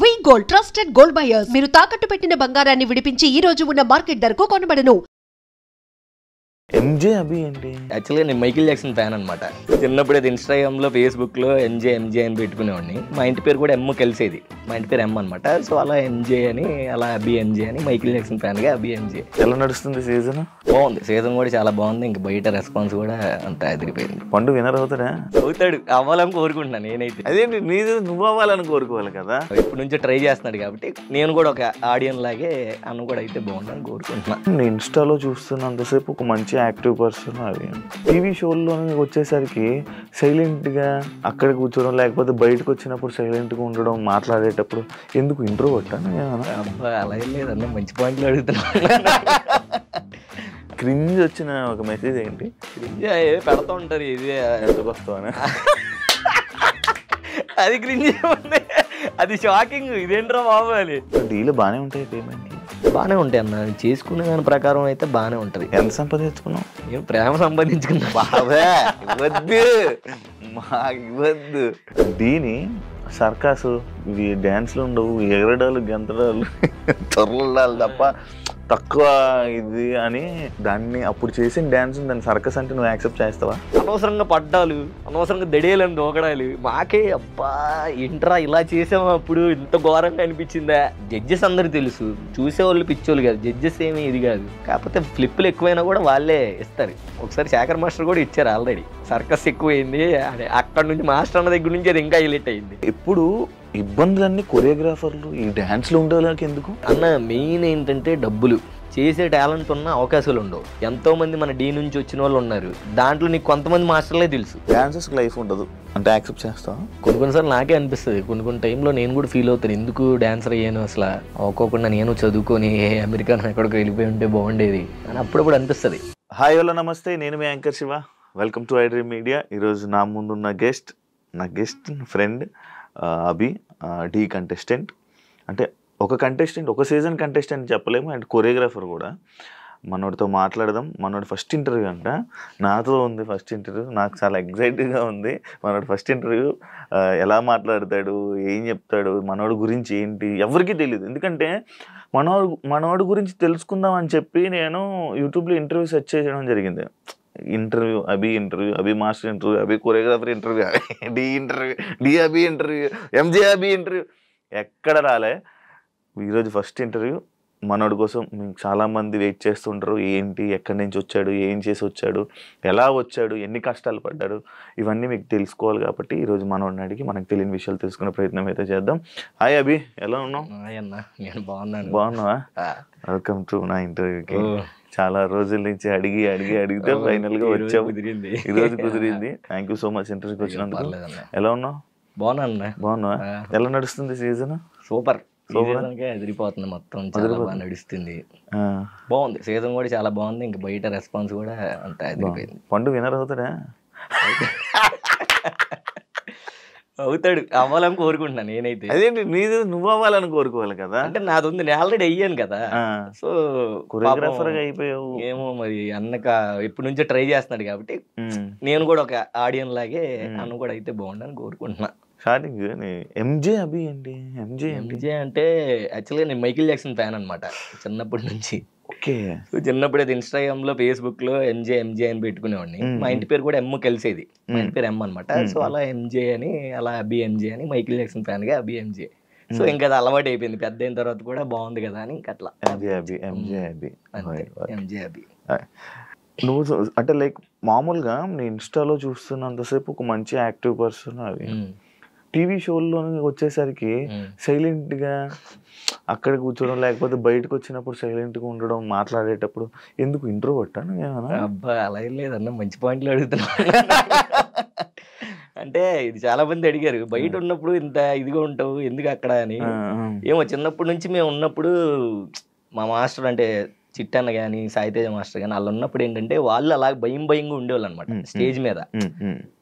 వి gold trusted gold buyers మీరు తాకట్టు పెట్టిన బంగారాన్ని విడిపించి ఈ రోజు ఉన్న మార్కెట్ ధరకు కొనబడను. ఎంజే అభి ఏంటి? యాక్చువల్గా నేను మైకిల్ జాక్సన్ ఫ్యాన్ అనమాట. చిన్నప్పుడు అది ఇన్స్టాగ్రామ్లో ఫేస్బుక్లో ఎంజే అని పెట్టుకునేవాడిని. మా ఇంటి పేరు కూడా ఎమ్ కలిసేది, మా ఇంటి పేరు ఎమ్ అనమాట. సో అలా ఎంజే అని, అలా అభి ఎంజే అని, మైకిల్ జాక్సన్ ఫ్యాన్గా అభి ఎంజే. ఎలా నడుస్తుంది సీజన్? బాగుంది, సీజన్ కూడా చాలా బాగుంది. ఇంక బయట రెస్పాన్స్ కూడా అంతా ఎదిరిపోయింది. పండు వినర్ అవుతాడా? అవుతాడు, అవ్వాలని కోరుకుంటున్నాను నేనైతే. అదేంటి నీది నువ్వు అవ్వాలని కోరుకోవాలి కదా. ఇప్పటి నుంచో ట్రై చేస్తున్నాడు కాబట్టి నేను కూడా ఒక ఆడియన్ లాగే అన్న కూడా అయితే బాగుందని కోరుకుంటున్నాను. నేను ఇన్స్టాలో చూస్తున్నంతసేపు ఒక మంచి యాక్టివ్ పర్సన్. అది టీవీ షోల్లో వచ్చేసరికి సైలెంట్గా అక్కడ కూర్చోవడం, లేకపోతే బయటకు వచ్చినప్పుడు సైలెంట్గా ఉండడం, మాట్లాడేటప్పుడు ఎందుకు ఇంట్రో కొట్టాను? అబ్బా అలా ఏం లేదన్న, మంచి పాయింట్లు అడుగుతున్నాను. క్రింజ్ వచ్చిన ఒక మెసేజ్ ఏంటి? క్రింజ్ పెడతా ఉంటారు, ఇది ఎందుకు వస్తావని. అది క్రింజ్ ఉంది, అది షాకింగ్. ఇదేంట్రా బాబు అని. డీలు బాగానే ఉంటాయి, పేమెంట్ బాగానే ఉంటాయి అన్న, చేసుకునే దాని ప్రకారం అయితే బాగానే ఉంటుంది. ఎంత సంపాదించుకున్నావు? నేను ప్రేమ సంపాదించుకున్నా. బాబే ఇవ్వద్దు, మాకు ఇవ్వద్దు. దీని సర్కాసు, ఇవి డ్యాన్స్లు ఉండవు, ఎగరడాలు, గెంతడాలు, తొరలాలు తప్ప తక్కువ ఇది అని దాన్ని అప్పుడు చేసిన డ్యాన్స్ దాన్ని సర్కస్ అంటే నువ్వు యాక్సెప్ట్ చేస్తావా? అనవసరంగా పడ్డాలు, అనవసరంగా దడేలని దూకడాలు, మాకే అబ్బా ఏంట్రా ఇలా చేసాము, అప్పుడు ఇంత ఘోరంగా అనిపించిందా. జడ్జెస్ అందరూ తెలుసు, చూసేవాళ్ళు పిచ్చోళ్ళు కాదు, జడ్జెస్ ఏమీ ఇది కాదు. కాకపోతే ఫ్లిప్పులు ఎక్కువైనా కూడా వాళ్ళే ఇస్తారు. ఒకసారి శేఖర్ మాస్టర్ కూడా ఇచ్చారు ఆల్రెడీ. సర్కస్ ఎక్కువైంది అని, అక్కడ నుంచి మాస్టర్ అన్న దగ్గర నుంచి అది ఇంకా హైలైట్ అయింది. ఇప్పుడు ఇబ్బందులన్నీ కొరియోగ్రాఫర్లు ఈ డ్యాన్స్లు ఉండేలాకి ఎందుకు అన్న? మెయిన్ ఏంటంటే డబ్బులు. చేసే టాలెంట్ ఉన్న అవకాశాలు ఉండవు. ఎంతో మంది మన డీ నుంచి వచ్చిన వాళ్ళు ఉన్నారు, దాంట్లో నీకు కొంతమంది మాస్టర్లే తెలుసు. డాన్సర్స్కి లైఫ్ ఉండదు అంటే యాక్సెప్ట్ చేస్తావా? కొన్నిసార్లు నాకే అనిపిస్తుంది, కొన్ని టైంలో నేను కూడా ఫీల్ అవుతాను, ఎందుకు డాన్సర్ అయ్యాను అసలు, అవ్వకోకుండా నేను చదువుకొని అమెరికా ఎక్కడికి వెళ్ళిపోయి ఉంటే బాగుండేది అని అప్పుడప్పుడు అనిపిస్తుంది. హాయ్ హలో నమస్తే, నేను మీ anchor Shiva. Welcome to iDream media. ఈరోజు నా ముందున్న నా guest friend Abhi, the contestant. అంటే ఒక కంటెస్టెంట్, ఒక సీజన్ కంటెస్టెంట్ చెప్పలేము, అండ్ కొరియోగ్రాఫర్ కూడా. మనోడితో మాట్లాడదాం. మనోడి ఫస్ట్ ఇంటర్వ్యూ అంట, నాతో ఉంది ఫస్ట్ ఇంటర్వ్యూ. నాకు చాలా ఎగ్జైటింగ్గా ఉంది. మనోడి ఫస్ట్ ఇంటర్వ్యూ ఎలా మాట్లాడతాడు, ఏం చెప్తాడు, మనోడి గురించి ఏంటి ఎవరికీ తెలియదు. ఎందుకంటే మనోడి గురించి తెలుసుకుందాం అని చెప్పి నేను యూట్యూబ్లో ఇంటర్వ్యూ సెర్చ్ చేయడం జరిగింది. ఇంటర్వ్యూ అభి మాస్టర్ ఇంటర్వ్యూ, అభి కొరియోగ్రాఫర్ ఇంటర్వ్యూ, డి అభి ఇంటర్వ్యూ, ఎంజే అభి ఇంటర్వ్యూ, ఎక్కడ రాలే. ఈరోజు ఫస్ట్ ఇంటర్వ్యూ. మనోడి కోసం మీకు చాలామంది వెయిట్ చేస్తుంటారు. ఏంటి, ఎక్కడి నుంచి వచ్చాడు, ఏం చేసి వచ్చాడు, ఎలా వచ్చాడు, ఎన్ని కష్టాలు పడ్డాడు, ఇవన్నీ మీకు తెలుసుకోవాలి. కాబట్టి ఈరోజు మనోడిని అడిగి మనకు తెలియని విషయాలు తెలుసుకునే ప్రయత్నం అయితే చేద్దాం. హాయ్ అభి, ఎలా ఉన్నావు? నేను బాగున్నాను. బాగున్నావా? వెల్కమ్ టు నా ఇంటర్వ్యూకి. చాలా రోజుల నుంచి అడిగితే ఫైనల్ గా వచ్చావు. ఈరోజు కుదిరింది. థ్యాంక్ యూ సో మచ్ ఇంటర్వ్యూకి వచ్చినందుకు. ఎలా ఉన్నావు? బాగున్నావా? ఎలా నడుస్తుంది సీజన్? సూపర్, ఎదిరిపోతుంది, మొత్తం చాలా బాగా నడుస్తుంది. బాగుంది, సీజన్ కూడా చాలా బాగుంది. ఇంకా బయట రెస్పాన్స్ కూడా అంతా ఎదిరిపోయింది. పండు వినర్ అవుతాడా? అవుతాడు, అవ్వాలని కోరుకుంటున్నాను నేనైతే. అదేంటి నీది నువ్వు అవ్వాలని కోరుకోవాలి కదా. అంటే నాది ఉంది, నేను ఆల్రెడీ అయ్యాను కదా. సో కొరియోగ్రాఫర్ గా అయిపోయావు. ఏమో మరి అన్నక ఇప్పటి నుంచో ట్రై చేస్తున్నాడు కాబట్టి నేను కూడా ఒక ఆడియన్ లాగే అన్న కూడా అయితే బాగుండని కోరుకుంటున్నా. స్టార్టింగ్ ఎంజే అభి ఏంటి? ఎంజే అంటే యాక్చువల్గా నేను మైకిల్ జాక్సన్ ఫ్యాన్ అనమాట చిన్నప్పటి నుంచి. ఓకే. సో చిన్నప్పుడు అది ఇన్స్టాగ్రామ్లో ఫేస్బుక్లో ఎంజే అని పెట్టుకునేవాడిని. మా ఇంటి పేరు కూడా ఎమ్ కలిసేది, మా ఇంటి పేరు ఎమ్ అనమాట. సో అలా ఎంజే అని, అలా అభి ఎంజే అని, మైకిల్ జాక్సన్ ఫ్యాన్గా అభి ఎంజే. సో ఇంకా అది అలవాటు అయిపోయింది. పెద్ద అయిన తర్వాత కూడా బాగుంది కదా అని ఇంకా అట్లా ఎంజే అభి. నువ్వు అంటే లైక్ మామూలుగా నేను ఇన్స్టాలో చూస్తున్నంతసేపు ఒక మంచి యాక్టివ్ పర్సన్. అది టీవీ షోల్లో వచ్చేసరికి సైలెంట్గా అక్కడ కూర్చోవడం, లేకపోతే బయటకు వచ్చినప్పుడు సైలెంట్గా ఉండడం, మాట్లాడేటప్పుడు ఎందుకు ఇంట్రో కొట్టాను? అబ్బా అలా ఏం లేదన్న, మంచి పాయింట్లు అడుగుతున్నా. అంటే ఇది చాలా మంది అడిగారు, బయట ఉన్నప్పుడు ఇంత ఇదిగా ఉంటావు ఎందుకు అక్కడ అని. ఏమో చిన్నప్పటి నుంచి మేము ఉన్నప్పుడు మా మాస్టర్ అంటే చిట్టన్న కానీ, సాయితేజ మాస్టర్ కానీ వాళ్ళు ఉన్నప్పుడు ఏంటంటే వాళ్ళు అలా భయంగా ఉండేవాళ్ళు అనమాట స్టేజ్ మీద.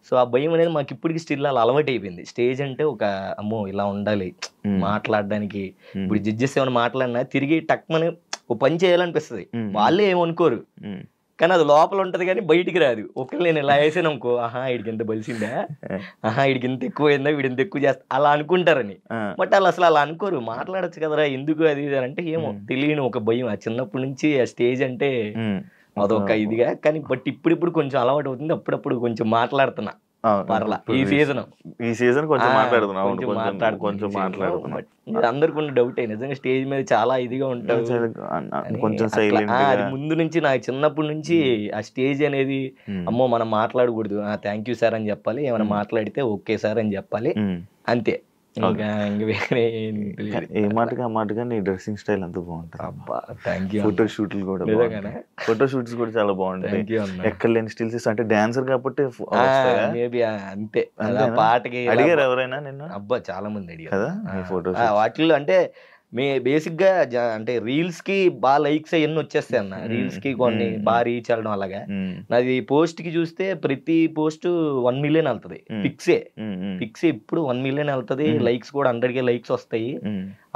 సో ఆ భయం అనేది మాకు ఇప్పటికి స్టిల్ అలా అలవాటు అయిపోయింది. స్టేజ్ అంటే ఒక అమ్మో ఇలా ఉండాలి మాట్లాడడానికి. ఇప్పుడు జడ్జెస్ ఏమైనా మాట్లాడినా తిరిగి టక్మని ఓ పని చేయాలనిపిస్తుంది. వాళ్ళే ఏమనుకోరు, కానీ అది లోపల ఉంటది కానీ బయటికి రాదు. ఒకవేళ నేను ఇలా వేసాను అనుకో, ఆహా వీడికి ఎంత బలిసిందా, ఆహా వీడికి ఇంత ఎక్కువ అయిందా, వీడి ఇంత ఎక్కువ చేస్తా అలా అనుకుంటారని. బట్ వాళ్ళు అసలు అలా అనుకోరు. మాట్లాడచ్చు కదరా ఎందుకు అది ఇది అంటే ఏమో తెలియని ఒక భయం. ఆ చిన్నప్పటి నుంచి ఆ స్టేజ్ అంటే అదొక ఇదిగా. కానీ బట్ ఇప్పుడు కొంచెం అలవాటు అవుతుంది. అప్పుడప్పుడు కొంచెం మాట్లాడుతున్నా పర్లా. ఈ సీజన్ కొంచెం కొంచెం మాట్లాడుతున్నా. అందరికి ఉన్న డౌట్ నిజంగా స్టేజ్ మీద చాలా ఇదిగా ఉంటారు. అది ముందు నుంచి నాకు చిన్నప్పటి నుంచి ఆ స్టేజ్ అనేది అమ్మో మనం మాట్లాడకూడదు, థ్యాంక్ యూ సార్ అని చెప్పాలి, ఏమైనా మాట్లాడితే ఓకే సార్ అని చెప్పాలి, అంతే. ఏ మాటగా నీ డ్రెస్సింగ్ స్టైల్ అంతా బాగుంటుంది. ఫోటో షూట్లు కూడా చాలా బాగుంటాయి. ఎక్కడ లేని స్టిల్స్ అంటే డాన్సర్ కాబట్టి అంతే. పాటకి అడిగారు ఎవరైనా నిన్న? అబ్బా చాలా మంది అడిగారు కదా ఫోటో వాటిల్లో. అంటే బేసిక్ గా అంటే రీల్స్ కి బాగా లైక్స్ అవన్నీ వచ్చేస్తాయి అన్న. రీల్స్ కి కొన్ని బాగా రీచ్ అవ్వడం అలాగా. నాది పోస్ట్ కి చూస్తే ప్రతి పోస్ట్ 1 million వెళ్తది. ఫిక్సే ఇప్పుడు 1 million వెళ్తది. లైక్స్ కూడా 100K లైక్స్ వస్తాయి.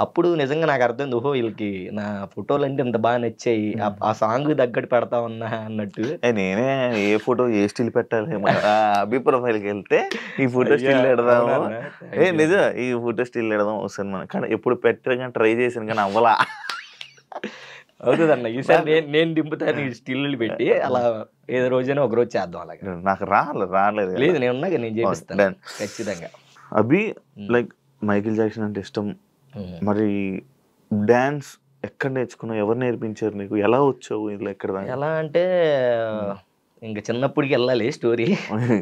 అప్పుడు నిజంగా నాకు అర్థం, ఓహో వీళ్ళకి నా ఫోటోలు అంటే ఇంత బాగా నచ్చాయి, ఆ సాంగ్ తగ్గట్టు పెడతా ఉన్నా అన్నట్టు. నేనే ఏ ఫోటో ఏ స్టిల్ పెట్టాలి అభి ప్రొఫైల్కి వెళ్తే ఈ ఫోటో స్టిల్ పెడదాము, నిజం ఈ ఫోటో స్టిల్ పెడదాం వస్తుంది మనం. కానీ ఎప్పుడు పెట్టగా ట్రై చేసాను కానీ అవ్వలా. అవుతుందన్న ఈసారి నేను దింపుతాను స్టిల్ పెట్టి, అలా ఏదో రోజైనా ఒక రోజు చేద్దాం. అలాగే నాకు రాలేదు. లేదు నేను ఉన్నాక నేను చేపిస్తాను ఖచ్చితంగా. అభి లైక్ మైకేల్ జాక్సన్ అంటే ఇష్టం. మరి డాన్స్ ఎక్కడ నేర్చుకున్నావు, ఎవరు నేర్పించారు నీకు, ఎలా వచ్చావు ఇలా ఎక్కడ? ఎలా అంటే ఇంకా చిన్నప్పటికి వెళ్ళాలి స్టోరీ.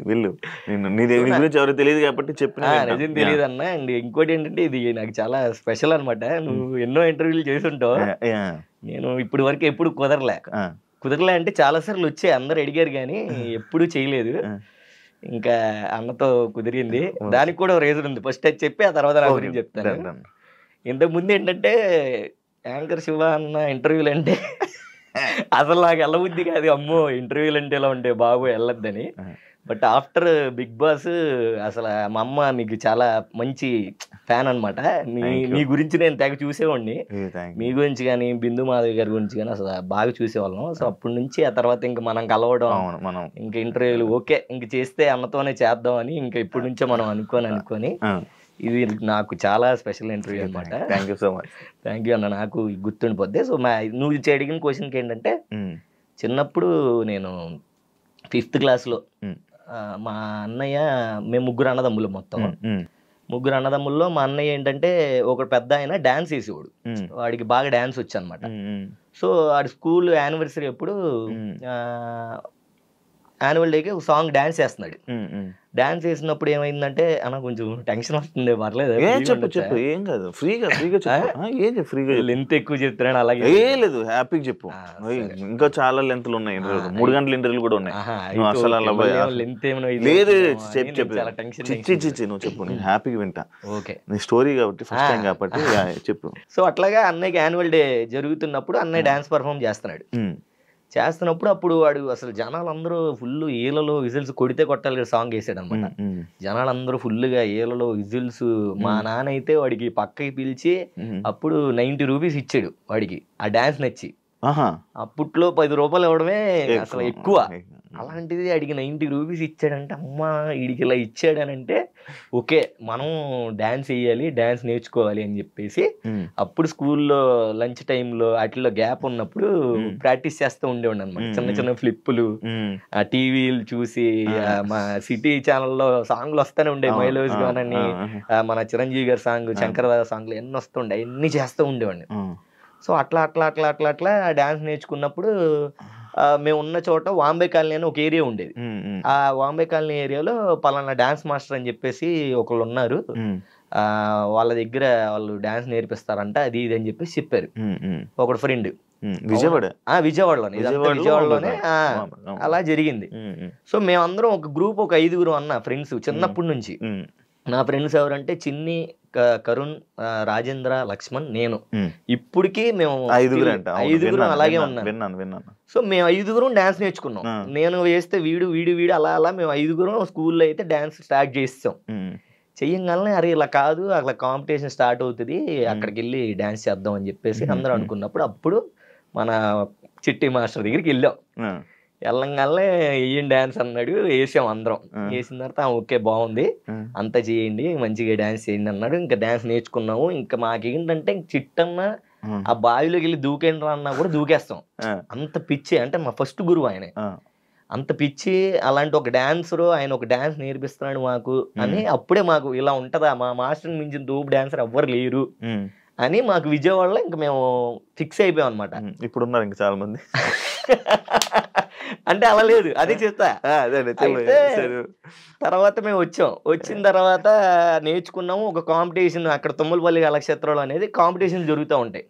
వెళ్ళు, నీ గురించి ఎవరు తెలియదు కాబట్టి చెప్పిన నిజం తెలియదు అన్న. అండ్ ఇంకోటి ఏంటంటే ఇది నాకు చాలా స్పెషల్ అనమాట. నువ్వు ఎన్నో ఇంటర్వ్యూలు చేస్తుంటావు, నేను ఇప్పటి వరకు ఎప్పుడు కుదరలే అంటే చాలా సార్లు వచ్చాయి, అందరు అడిగారు కానీ ఎప్పుడు చేయలేదు. ఇంకా అన్నతో కుదిరింది. దానికి కూడా రీజన్ ఉంది, ఫస్ట్ అది చెప్పి ఆ తర్వాత నా గురించి చెప్తాను. ఇంతకు ముందు ఏంటంటే యాంకర్ శివ అన్న ఇంటర్వ్యూలు అంటే అసలు నాకు వెళ్ళబుద్ధి కాదు, అమ్మో ఇంటర్వ్యూలు అంటే ఎలా ఉంటే బాబు వెళ్ళొద్దని. బట్ ఆఫ్టర్ బిగ్ బాస్ అసలు మా అమ్మ మీకు చాలా మంచి ఫ్యాన్ అనమాట. మీ గురించి నేను తెగ చూసేవాడిని, మీ గురించి కానీ బిందు మాధవి గారి గురించి కానీ అసలు బాగా చూసేవాళ్ళం. సో అప్పటి నుంచి ఆ తర్వాత ఇంకా మనం కలవడం, ఇంకా ఇంటర్వ్యూలు ఓకే ఇంక చేస్తే అన్నతోనే చేద్దాం అని ఇంకా ఇప్పటి నుంచే మనం అనుకొని ఇది నాకు చాలా స్పెషల్ ఇంటర్వ్యూ అనమాట. Thank you so much. Thank you అన్న, నాకు గుర్తుండిపోద్ది. సో నువ్వు అడిగిన క్వశ్చన్కి ఏంటంటే చిన్నప్పుడు నేను 5th క్లాస్లో మా అన్నయ్య, మేము 3 అన్నదమ్ములు మొత్తం. 3 అన్నదమ్ముల్లో మా అన్నయ్య ఏంటంటే ఒక పెద్ద ఆయన డాన్స్ వేసేవాడు, వాడికి బాగా డాన్స్ వచ్చు అనమాట. సో వాడి స్కూల్ యానివర్సరీ అప్పుడు యాన్యువల్ డేకి ఒక సాంగ్ డాన్స్ చేస్తున్నాడు. డాన్స్ చేసినప్పుడు ఏమైందంటే అన్న కొంచెం టెన్షన్ వస్తుంది, పర్లేదు చెప్పు ఏం కాదు, ఫ్రీగా లెంత్ ఎక్కువ చెప్తున్నాను. అలాగే లేదు, హ్యాపీగా చెప్పు. ఇంకా చాలా లెంత్లు ఉన్నాయి, 3 గంటల ఇంటర్వ్యూలు కూడా ఉన్నాయి. లెంత్ ఏమైనా లేదు, నువ్వు చెప్పు, నేను హ్యాపీగా వింటా. ఓకే, నీ స్టోరీ కాబట్టి ఫస్ట్ టైం కాబట్టి చెప్పు. సో అట్లాగా అన్నయ్యకి యాన్యువల్ డే జరుగుతున్నప్పుడు అన్నయ్య డాన్స్ పర్ఫామ్ చేస్తున్నప్పుడు అప్పుడు వాడు అసలు జనాలందరూ ఫుల్ ఈలలో విజిల్స్ కొడితే కొట్టాలి సాంగ్ వేసాడు అనమాట. జనాలందరూ ఫుల్గా ఈలలో విజిల్స్. మా నాన్న అయితే వాడికి పక్కకి పిలిచి అప్పుడు 90 రూపీస్ ఇచ్చాడు వాడికి, ఆ డాన్స్ నచ్చి. అప్పట్లో 10 రూపాయలు ఇవ్వడమే అసలు ఎక్కువ. అలాంటిది అడిగి 90 రూపీస్ ఇచ్చాడంటే, అమ్మా వీడికి ఇలా ఇచ్చాడనంటే ఓకే మనం డాన్స్ వేయాలి, డాన్స్ నేర్చుకోవాలి అని చెప్పేసి అప్పుడు స్కూల్లో లంచ్ టైంలో వాటిలో గ్యాప్ ఉన్నప్పుడు ప్రాక్టీస్ చేస్తూ ఉండేవాడు అనమాట. చిన్న చిన్న ఫ్లిప్పులు ఆ టీవీలు చూసి, మా సిటీ ఛానల్లో సాంగ్లు వస్తూనే ఉండే, మైలోజ్ గానని మన చిరంజీవి గారి సాంగ్, శంకరదాద సాంగ్లు ఎన్ని వస్తుండే, అన్ని చేస్తూ ఉండేవాడిని. సో అట్లా డాన్స్ నేర్చుకున్నప్పుడు మేము ఉన్న చోట వాంబే కాలనీ అని ఒక ఏరియా ఉండేది. ఆ వాంబే కాలనీ ఏరియాలో పలానా డాన్స్ మాస్టర్ అని చెప్పేసి ఒకళ్ళు ఉన్నారు, వాళ్ళ దగ్గర వాళ్ళు డాన్స్ నేర్పిస్తారంట, అది ఇది అని చెప్పేసి చెప్పారు ఒకడు ఫ్రెండ్. విజయవాడలోనే అలా జరిగింది. సో మేమందరం ఒక గ్రూప్, ఒక 5 అన్న ఫ్రెండ్స్ చిన్నప్పటి నుంచి. నా ఫ్రెండ్స్ ఎవరంటే చిన్ని, కరుణ్, రాజేంద్ర, లక్ష్మణ్, నేను. ఇప్పటికీ మేము 5 అలాగే ఉన్నాను. సో మేము 5 డాన్స్ నేర్చుకున్నాం. నేను వేస్తే వీడు అలా మేము 5 స్కూల్లో అయితే డాన్స్ స్టార్ట్ చేస్తాం. చెయ్యగానే అరే ఇలా కాదు, అట్లా కాంపిటీషన్ స్టార్ట్ అవుతుంది, అక్కడికి వెళ్ళి డాన్స్ చేద్దాం అని చెప్పేసి అందరూ అనుకున్నప్పుడు అప్పుడు మన చిట్టి మాస్టర్ దగ్గరికి వెళ్ళాం. వెళ్ళంగానే వేయండి డాన్స్ అన్నాడు. వేసాం అందరం. వేసిన తర్వాత ఓకే బాగుంది, అంతా చేయండి, మంచిగా డాన్స్ చేయండి అన్నాడు. ఇంకా డాన్స్ నేర్చుకున్నాము. ఇంకా మాకేంటంటే చిట్టన్న ఆ బావిలోకి వెళ్ళి దూకేండి రా అన్నా కూడా దూకేస్తాం. అంత పిచ్చి. అంటే మా ఫస్ట్ గురువు ఆయన. అంత పిచ్చి. అలాంటి ఒక డాన్సరు ఆయన ఒక డాన్స్ నేర్పిస్తున్నాడు మాకు అని అప్పుడే మాకు ఇలా ఉంటదా, మా మాస్టర్ మించిన దూపు డాన్సర్ ఎవ్వరు లేరు అని మాకు విజయవాడలో ఇంకా మేము ఫిక్స్ అయిపోయాం అనమాట. ఇప్పుడు ఉన్నారు ఇంకా చాలా మంది. అంటే అలా లేదు, అదే చెప్తా. తర్వాత మేము వచ్చిన తర్వాత నేర్చుకున్నాము. ఒక కాంపిటీషన్ అక్కడ తుమ్మలపల్లి కళాక్షేత్రంలో అనేది కాంపిటీషన్ జరుగుతూ ఉంటాయి.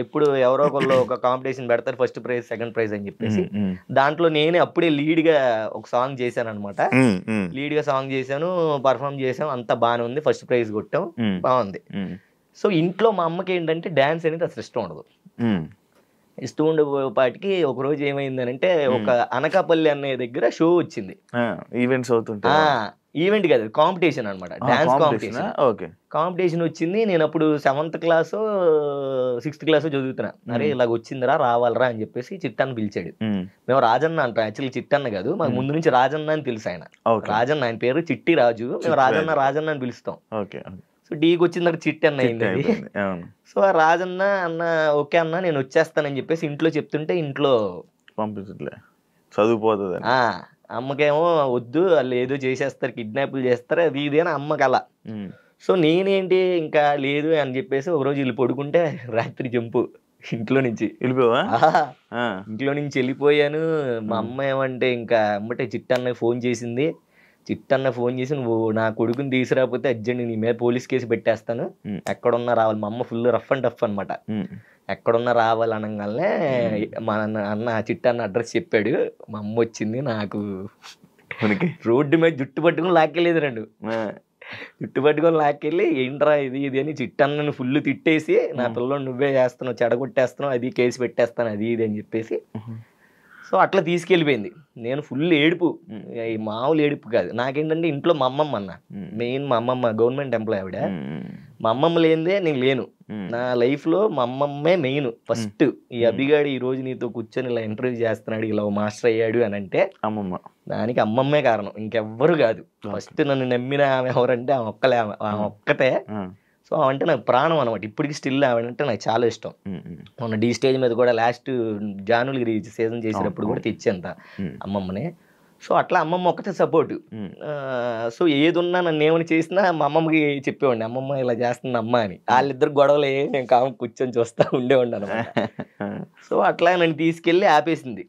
ఎప్పుడు ఎవరో ఒకళ్ళు ఒక కాంపిటీషన్ పెడతారు, ఫస్ట్ ప్రైజ్ సెకండ్ ప్రైజ్ అని చెప్పేసి. దాంట్లో నేనే అప్పుడే లీడ్ గా ఒక సాంగ్ చేశాను అనమాట. లీడ్ గా సాంగ్ చేశాను, పర్ఫామ్ చేసాం, అంతా బాగానే ఉంది, ఫస్ట్ ప్రైజ్ కొట్టాం, బాగుంది. సో ఇంట్లో మా అమ్మకి ఏంటంటే డాన్స్ అనేది అసలు ఇష్టం ఉండదు. ఇష్టం ఉండేపాటికి ఒక రోజు ఏమైందనంటే ఒక అనకాపల్లి అనే దగ్గర షో వచ్చింది. ఈవెంట్స్ అవుతుంటాయి. ఈవెంట్ కాదు, కాంపిటీషన్ అనమాట, డాన్స్ కాంపిటీషన్. కాంపిటీషన్ వచ్చింది. నేను అప్పుడు 7th క్లాస్ 6th క్లాస్ చదువుతున్నా. అరే ఇలాగ వచ్చిందిరా, రావాలరా అని చెప్పేసి చిట్టన్న పిలిచాడు. మేము రాజన్న అంటాం, యాక్చువల్లీ చిట్టన్న కాదు, మాకు ముందు నుంచి రాజన్న అని తెలుసు ఆయన. రాజన్న, ఆయన పేరు చిట్టి రాజు, మేము రాజన్న అని పిలుస్తాం. సో డీకి వచ్చిన తర్వాత చిట్టి అన్న అయింది. సో ఆ రాజన్న అన్న ఓకే అన్న నేను వచ్చేస్తానని చెప్పేసి ఇంట్లో చెప్తుంటే ఇంట్లో పంపించట్లే, చదువుపోతుంది. అమ్మకేమో వద్దు, వాళ్ళు ఏదో చేసేస్తారు, కిడ్నాప్లు చేస్తారు, అది ఇది అని అమ్మకి అలా. సో నేనేంటి ఇంకా లేదు అని చెప్పేసి ఒకరోజు వీళ్ళు పడుకుంటే రాత్రి జంపు ఇంట్లో నుంచి వెళ్ళిపోవా. ఇంట్లో నుంచి వెళ్ళిపోయాను. మా అమ్మ ఏమంటే ఇంకా అమ్మటే చిట్టన్నకి ఫోన్ చేసింది. చిట్టన్న ఫోన్ చేసి నువ్వు నా కొడుకుని తీసుకురాకపోతే అర్జెంట్ నీ మీద పోలీస్ కేసు పెట్టేస్తాను, ఎక్కడున్నా రావాలి. మా అమ్మ ఫుల్ రఫ్ అండ్ టఫ్ అనమాట. ఎక్కడున్నా రావాలి అనగానే మా అన్న చిట్టన్న అడ్రస్ చెప్పాడు. మా అమ్మ వచ్చింది, నాకు రోడ్డు మీద జుట్టు పట్టుకుని లాక్కెళ్ళేది రండు. జుట్టు పట్టుకొని లాక్కెళ్ళి ఏంట్రా ఇది ఇది అని చిట్టన్నని ఫుల్ తిట్టేసి, నా పిల్లలు నువ్వే చేస్తున్నావు, చెడగొట్టేస్తున్నావు, అది కేసు పెట్టేస్తాను, అది ఇది అని చెప్పేసి. సో అట్లా తీసుకెళ్ళిపోయింది. నేను ఫుల్ ఏడుపు, ఈ మామూలు ఏడుపు కాదు. నాకేంటంటే ఇంట్లో మా అమ్మమ్మ అన్న మెయిన్, మా అమ్మమ్మ గవర్నమెంట్ ఎంప్లాయ్ ఆవిడ. మా అమ్మమ్మ లేనిదే నేను లేను. నా లైఫ్ లో మా అమ్మమ్మే మెయిన్ ఫస్ట్. ఈ అభిగాడు ఈ రోజు నీతో కూర్చొని ఇలా ఇంటర్వ్యూ చేస్తున్నాడు, ఇలా మాస్టర్ అయ్యాడు అని అంటే అమ్మమ్మ, దానికి అమ్మమ్మే కారణం, ఇంకెవ్వరు కాదు. ఫస్ట్ నన్ను నమ్మిన ఆమె ఎవరంటే ఆమె ఒక్కతే. సో అంటే నాకు ప్రాణం అనమాట. ఇప్పటికి స్టిల్ ఆవిడంటే నాకు చాలా ఇష్టం. మొన్న డీ స్టేజ్ మీద కూడా లాస్ట్ జానులగిరి సీజన్ చేసినప్పుడు కూడా తెచ్చేంత అమ్మమ్మనే. సో అట్లా అమ్మమ్మ ఒక్కటే సపోర్ట్. సో ఏది ఉన్నా నన్ను ఏమని చేసినా మా అమ్మమ్మకి చెప్పేవాడిని, అమ్మమ్మ ఇలా చేస్తుంది అమ్మ అని. వాళ్ళిద్దరు గొడవలు నేను కామ కూర్చొని చూస్తా ఉండేవాడిని అనమాట. సో అట్లా నన్ను తీసుకెళ్ళి ఆపేసింది.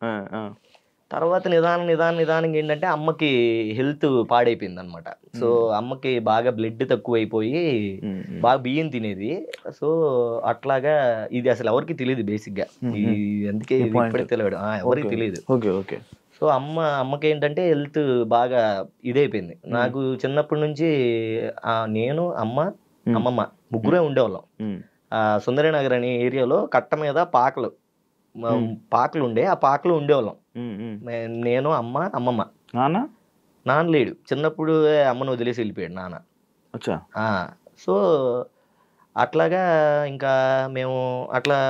తర్వాత నిదానంగా ఏంటంటే అమ్మకి హెల్త్ పాడైపోయింది అనమాట. సో అమ్మకి బాగా బ్లడ్ తక్కువ అయిపోయి బాగా బియ్యం తినేది. సో అట్లాగా ఇది అసలు ఎవరికి తెలియదు బేసిక్ గా, అందుకే ఇప్పుడే తెలియదు, ఎవరికి తెలియదు. సో అమ్మకి ఏంటంటే హెల్త్ బాగా ఇదైపోయింది. నాకు చిన్నప్పటి నుంచి నేను అమ్మమ్మ ముగ్గురే ఉండేవాళ్ళం. సుందరీనగర్ అనే ఏరియాలో కట్ట మీద పాకలు ఉండే, ఆ పాకలు ఉండేవాళ్ళం. నేను అమ్మమ్మ. నాన్న లేడు, చిన్నప్పుడు అమ్మను వదిలేసి వెళ్ళిపోయాడు నాన్న. సో అట్లాగా ఇంకా మేము అట్లా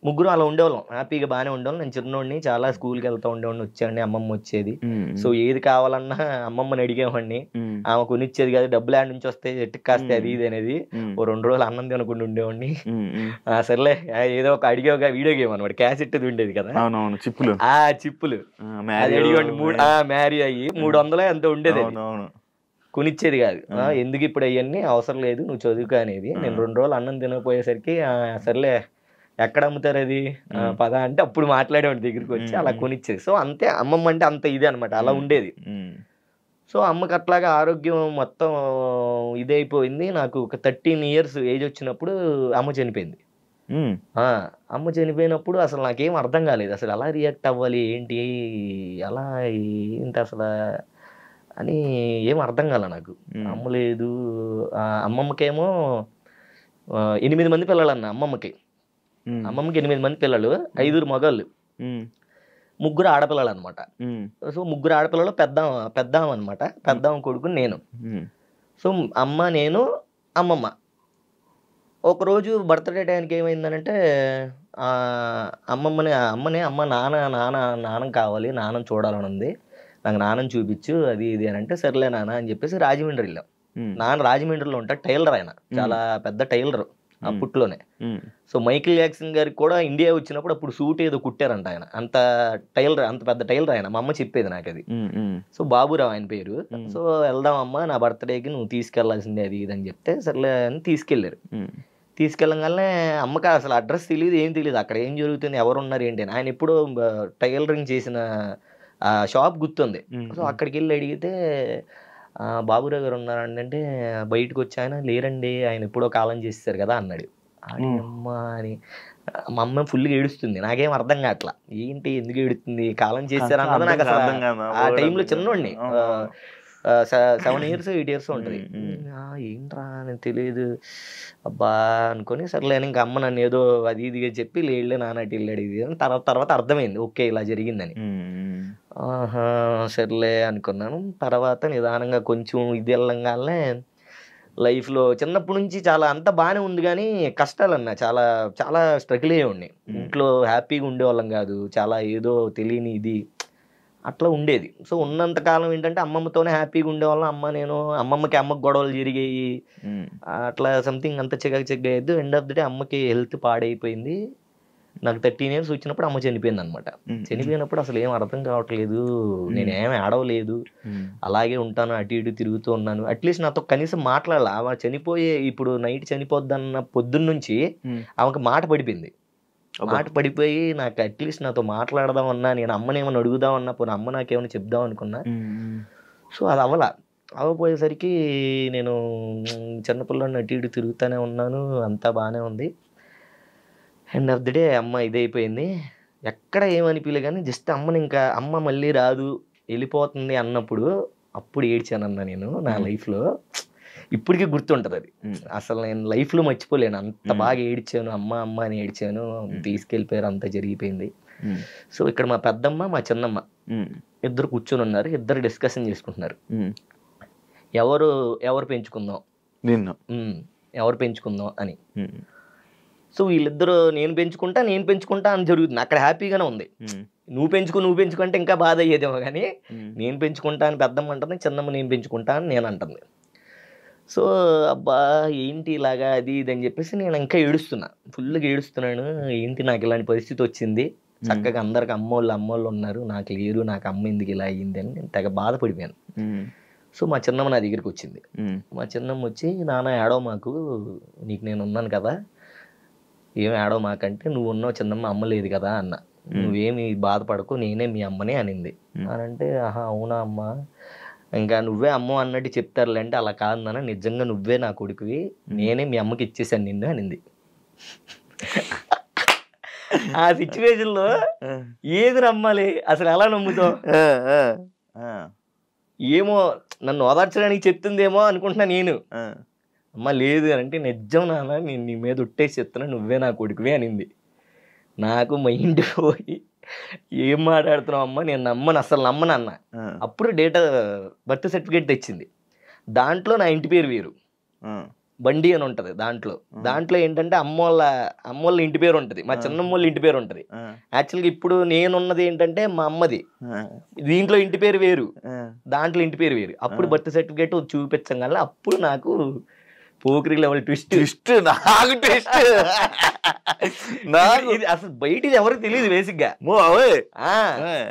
ముగ్గురు అలా ఉండేవాళ్ళం, హ్యాపీగా బాగానే ఉండేవాళ్ళం. నేను చిన్నోడిని, చాలా స్కూల్కి వెళ్తూ ఉండేవాడిని, వచ్చేవాడిని, అమ్మమ్మ వచ్చేది. సో ఏది కావాలన్నా అమ్మమ్మని అడిగేవాడిని, ఆమె కొనిచ్చేది కాదు. డబ్బులు ఆడి నుంచి వస్తే ఎట్టుకు కాస్తే అది ఇది అనేది. ఓ 2 రోజులు అన్నం తినకుండా ఉండేవాడిని. సర్లే ఏదో ఒక అడిగే వీడియో గేమ్ అనమాట, క్యాసెట్ ఉండేది కదా, చిప్పులు అది అడిగేవాడిని. మ్యారీ అయ్యి 300 ఎంత ఉండేది, కొనిచ్చేది కాదు. ఎందుకు ఇప్పుడు అవన్నీ అవసరం లేదు, నువ్వు చదువుకో అనేది. నేను 2 రోజులు అన్నం తినకపోయేసరికి సర్లే ఎక్కడ అమ్ముతారు అది పద అంటే అప్పుడు మాట్లాడేవాడి దగ్గరికి వచ్చి అలా కొనిచ్చేది. సో అంతే, అమ్మమ్మ అంటే అంత ఇదే అనమాట, అలా ఉండేది. సో అమ్మకి అట్లాగా ఆరోగ్యం మొత్తం ఇదైపోయింది. నాకు ఒక 13 years ఏజ్ వచ్చినప్పుడు అమ్మ చనిపోయింది. అమ్మ చనిపోయినప్పుడు అసలు నాకేం అర్థం కాలేదు, అసలు ఎలా రియాక్ట్ అవ్వాలి ఏంటి, ఎలా ఏంటి అసలు అని ఏం అర్థం కాల నాకు. అమ్మ లేదు. అమ్మమ్మకేమో 8 మంది పిల్లలు అన్న అమ్మమ్మకి. 8 మంది పిల్లలు, 5 మగళ్ళు, 3 ఆడపిల్లలు అనమాట. సో 3 ఆడపిల్లలు పెద్దామ అనమాట, పెద్దామ కొడుకు నేను. సో అమ్మ, నేను, అమ్మమ్మ ఒకరోజు బర్త్డే టైంకి ఏమైందనంటే అమ్మ నాన్న కావాలి, నాన్న చూడాలని ఉంది, నాకు నాన్నని చూపించు అది ఇది అని అంటే, సర్లే నాన్న అని చెప్పేసి రాజమండ్రి వెళ్ళాం. నాన్న రాజమండ్రిలో ఉంటాడు, టైలర్ ఆయన, చాలా పెద్ద టైలర్ అప్పట్లోనే. సో మైకిల్ జాక్సన్ గారికి కూడా ఇండియా వచ్చినప్పుడు అప్పుడు సూట్ ఏదో కుట్టారంట ఆయన, అంత టైలర్, అంత పెద్ద టైలర్ ఆయన. మా అమ్మ చెప్పేది నాకు అది. సో బాబురావు ఆయన పేరు. సో వెళ్దాం అమ్మ, నా బర్త్డేకి నువ్వు తీసుకెళ్లాల్సిందే అది ఇది అని చెప్తే సర్లే అని తీసుకెళ్లారు. తీసుకెళ్ళగానే అమ్మకి అసలు అడ్రస్ తెలియదు, ఏం తెలియదు, అక్కడ ఏం జరుగుతుంది, ఎవరు ఉన్నారు ఏంటి అని. ఆయన ఎప్పుడో టైలరింగ్ చేసిన షాప్ గుర్తుంది. సో అక్కడికి వెళ్ళి అడిగితే బాబురావు గారు ఉన్నారండి అంటే, బయటకు వచ్చి ఆయన లేరండి, ఆయన ఎప్పుడో కాలం చేస్తారు కదా అన్నాడు. అమ్మ అని మా అమ్మ ఫుల్గా ఏడుస్తుంది. నాకేం అర్థం కావట్లా, ఏంటి ఎందుకు ఏడుతుంది, కాలం చేశారు అన్నది నాకు అసలు. ఆ టైంలో చిన్నోడిని, 7 years 8 years ఉంటుంది. ఏంట్రా అని తెలియదు అబ్బా అనుకొని సర్లే ఇంకా అమ్మ నన్ను ఏదో అది ఇదిగా చెప్పి లేళ్ళే నాన్నటి వెళ్ళాడు ఇది అని. తర్వాత అర్థమైంది ఓకే ఇలా జరిగిందని. ఆహా సర్లే అనుకున్నాను. తర్వాత నిదానంగా కొంచెం ఇది వెళ్ళంగానే లైఫ్లో చిన్నప్పటి నుంచి చాలా అంతా బాగానే ఉంది, కానీ కష్టాలన్నా చాలా చాలా స్ట్రగుల్ అయ్యే ఉన్నాయి. ఇంట్లో హ్యాపీగా ఉండేవాళ్ళం కాదు, చాలా ఏదో తెలియని ఇది అట్లా ఉండేది. సో ఉన్నంతకాలం ఏంటంటే అమ్మమ్మతోనే హ్యాపీగా ఉండేవాళ్ళం. అమ్మమ్మకి గొడవలు జరిగాయి, అట్లా సంథింగ్ అంత చెగ్గయ్యద్దు. ఎండ్ ఆఫ్ ది డే అమ్మకి హెల్త్ పాడైపోయింది. నాకు 13 years వచ్చినప్పుడు అమ్మ చనిపోయింది అనమాట. చనిపోయినప్పుడు అసలు ఏం అర్థం కావట్లేదు, నేనేమి ఆడవలేదు, అలాగే ఉంటాను, అటు ఇటు తిరుగుతూ ఉన్నాను. అట్లీస్ట్ నాతో కనీసం మాట్లాడాలి. ఆమె ఇప్పుడు నైట్ చనిపోద్దన్న పొద్దున్న నుంచి ఆమెకు మాట పడిపోయి నాకు అట్లీస్ట్ నాతో మాట్లాడదామన్నా, నేను అమ్మనేమన్నా అడుగుదామన్నా, పోనీ అమ్మ నాకేమైనా చెప్దాం అనుకున్నా. సో అది అవ్వపోయేసరికి నేను చిన్నపిల్లని అటు ఇటు తిరుగుతూనే ఉన్నాను, అంతా బాగానే ఉంది. ఎండ్ ఆఫ్ ది డే అమ్మ ఇదైపోయింది. ఎక్కడ ఏమనిపించలే, కానీ జస్ట్ అమ్మ మళ్ళీ రాదు వెళ్ళిపోతుంది అన్నప్పుడు అప్పుడు ఏడ్చానన్నా నేను నా లైఫ్లో. ఇప్పటికీ గుర్తుంటుంది అది, అసలు నేను లైఫ్లో మర్చిపోలేను. అంత బాగా ఏడ్చాను, అమ్మ అని ఏడ్చాను. తీసుకెళ్ళిపోయారు, అంతా జరిగిపోయింది. సో ఇక్కడ మా పెద్దమ్మ మా చిన్నమ్మ ఇద్దరు కూర్చొని ఉన్నారు, ఇద్దరు డిస్కషన్ చేసుకుంటున్నారు. ఎవరు పెంచుకుందాం అని. సో వీళ్ళిద్దరు నేను పెంచుకుంటా అని జరుగుతుంది. అక్కడ హ్యాపీగానే ఉంది. నువ్వు పెంచుకు అంటే ఇంకా బాధ అయ్యేదేమో, కానీ నేను పెంచుకుంటా అని పెద్దమ్మ అంటుంది, చిన్నమ్మ నేను పెంచుకుంటా అని నేను అంటుంది. సో అబ్బా ఏంటి ఇలాగా అది ఇది అని చెప్పేసి నేను ఇంకా ఫుల్గా ఏడుస్తున్నాను. ఏంటి నాకు ఇలాంటి పరిస్థితి వచ్చింది, చక్కగా అందరికి అమ్మోళ్ళు ఉన్నారు, నాకు లేరు, నాకు అమ్మ ఎందుకు ఇలా అయ్యింది అని నేను తెగ బాధపడిపోయాను. సో మా చిన్నమ్మ నా దగ్గరికి వచ్చింది. మా చిన్నమ్మ వచ్చి, నాన్న ఏడవ మాకు, నీకు నేను ఉన్నాను కదా, ఏం ఏడవ మాకంటే, నువ్వు ఉన్నావు చిన్నమ్మ, అమ్మ లేదు కదా అన్న. నువ్వేమి బాధపడకు, నేనే మీ అమ్మనే అనింది. అని అంటే ఆహా అవునా అమ్మ, ఇంకా నువ్వే అమ్మ అన్నట్టు చెప్తారులే అంటే, అలా కాదు నాన్న, నిజంగా నువ్వే నా కొడుకువి, నేనే మీ అమ్మకి ఇచ్చేసాను నిన్ను అనింది. ఆ సిచ్యువేషన్లో ఏది నమ్మాలి, అసలు ఎలా నమ్ముతావు? ఏమో నన్ను ఓదార్చడానికి చెప్తుందేమో అనుకుంటున్నా నేను. అమ్మ లేదు అని అంటే, నిజం నాన్న నేను నీ మీద ఉట్టేసి చెప్తున్నా, నువ్వే నా కొడుకువే అనింది. నాకు మైండ్ పోయి ఏం మాట్లాడుతున్నావు అమ్మ, నేను అసలు నమ్మను అన్న. అప్పుడు బర్త్ సర్టిఫికేట్ తెచ్చింది. దాంట్లో నా ఇంటి పేరు వేరు, బండి అని ఉంటుంది. దాంట్లో ఏంటంటే అమ్మోళ్ళ ఇంటి పేరు ఉంటుంది, మా చిన్నమ్మోళ్ళ ఇంటి పేరు ఉంటుంది. యాక్చువల్గా ఇప్పుడు నేనున్నది ఏంటంటే మా అమ్మది, దీంట్లో ఇంటి పేరు వేరు, దాంట్లో ఇంటి పేరు వేరు. అప్పుడు బర్త్ సర్టిఫికేట్ చూపించం వల్ల అప్పుడు నాకు పోకిరి లెవెల్ ట్విస్ట్. ఇది అసలు బయట ఎవరికి తెలియదు బేసిక్ గా.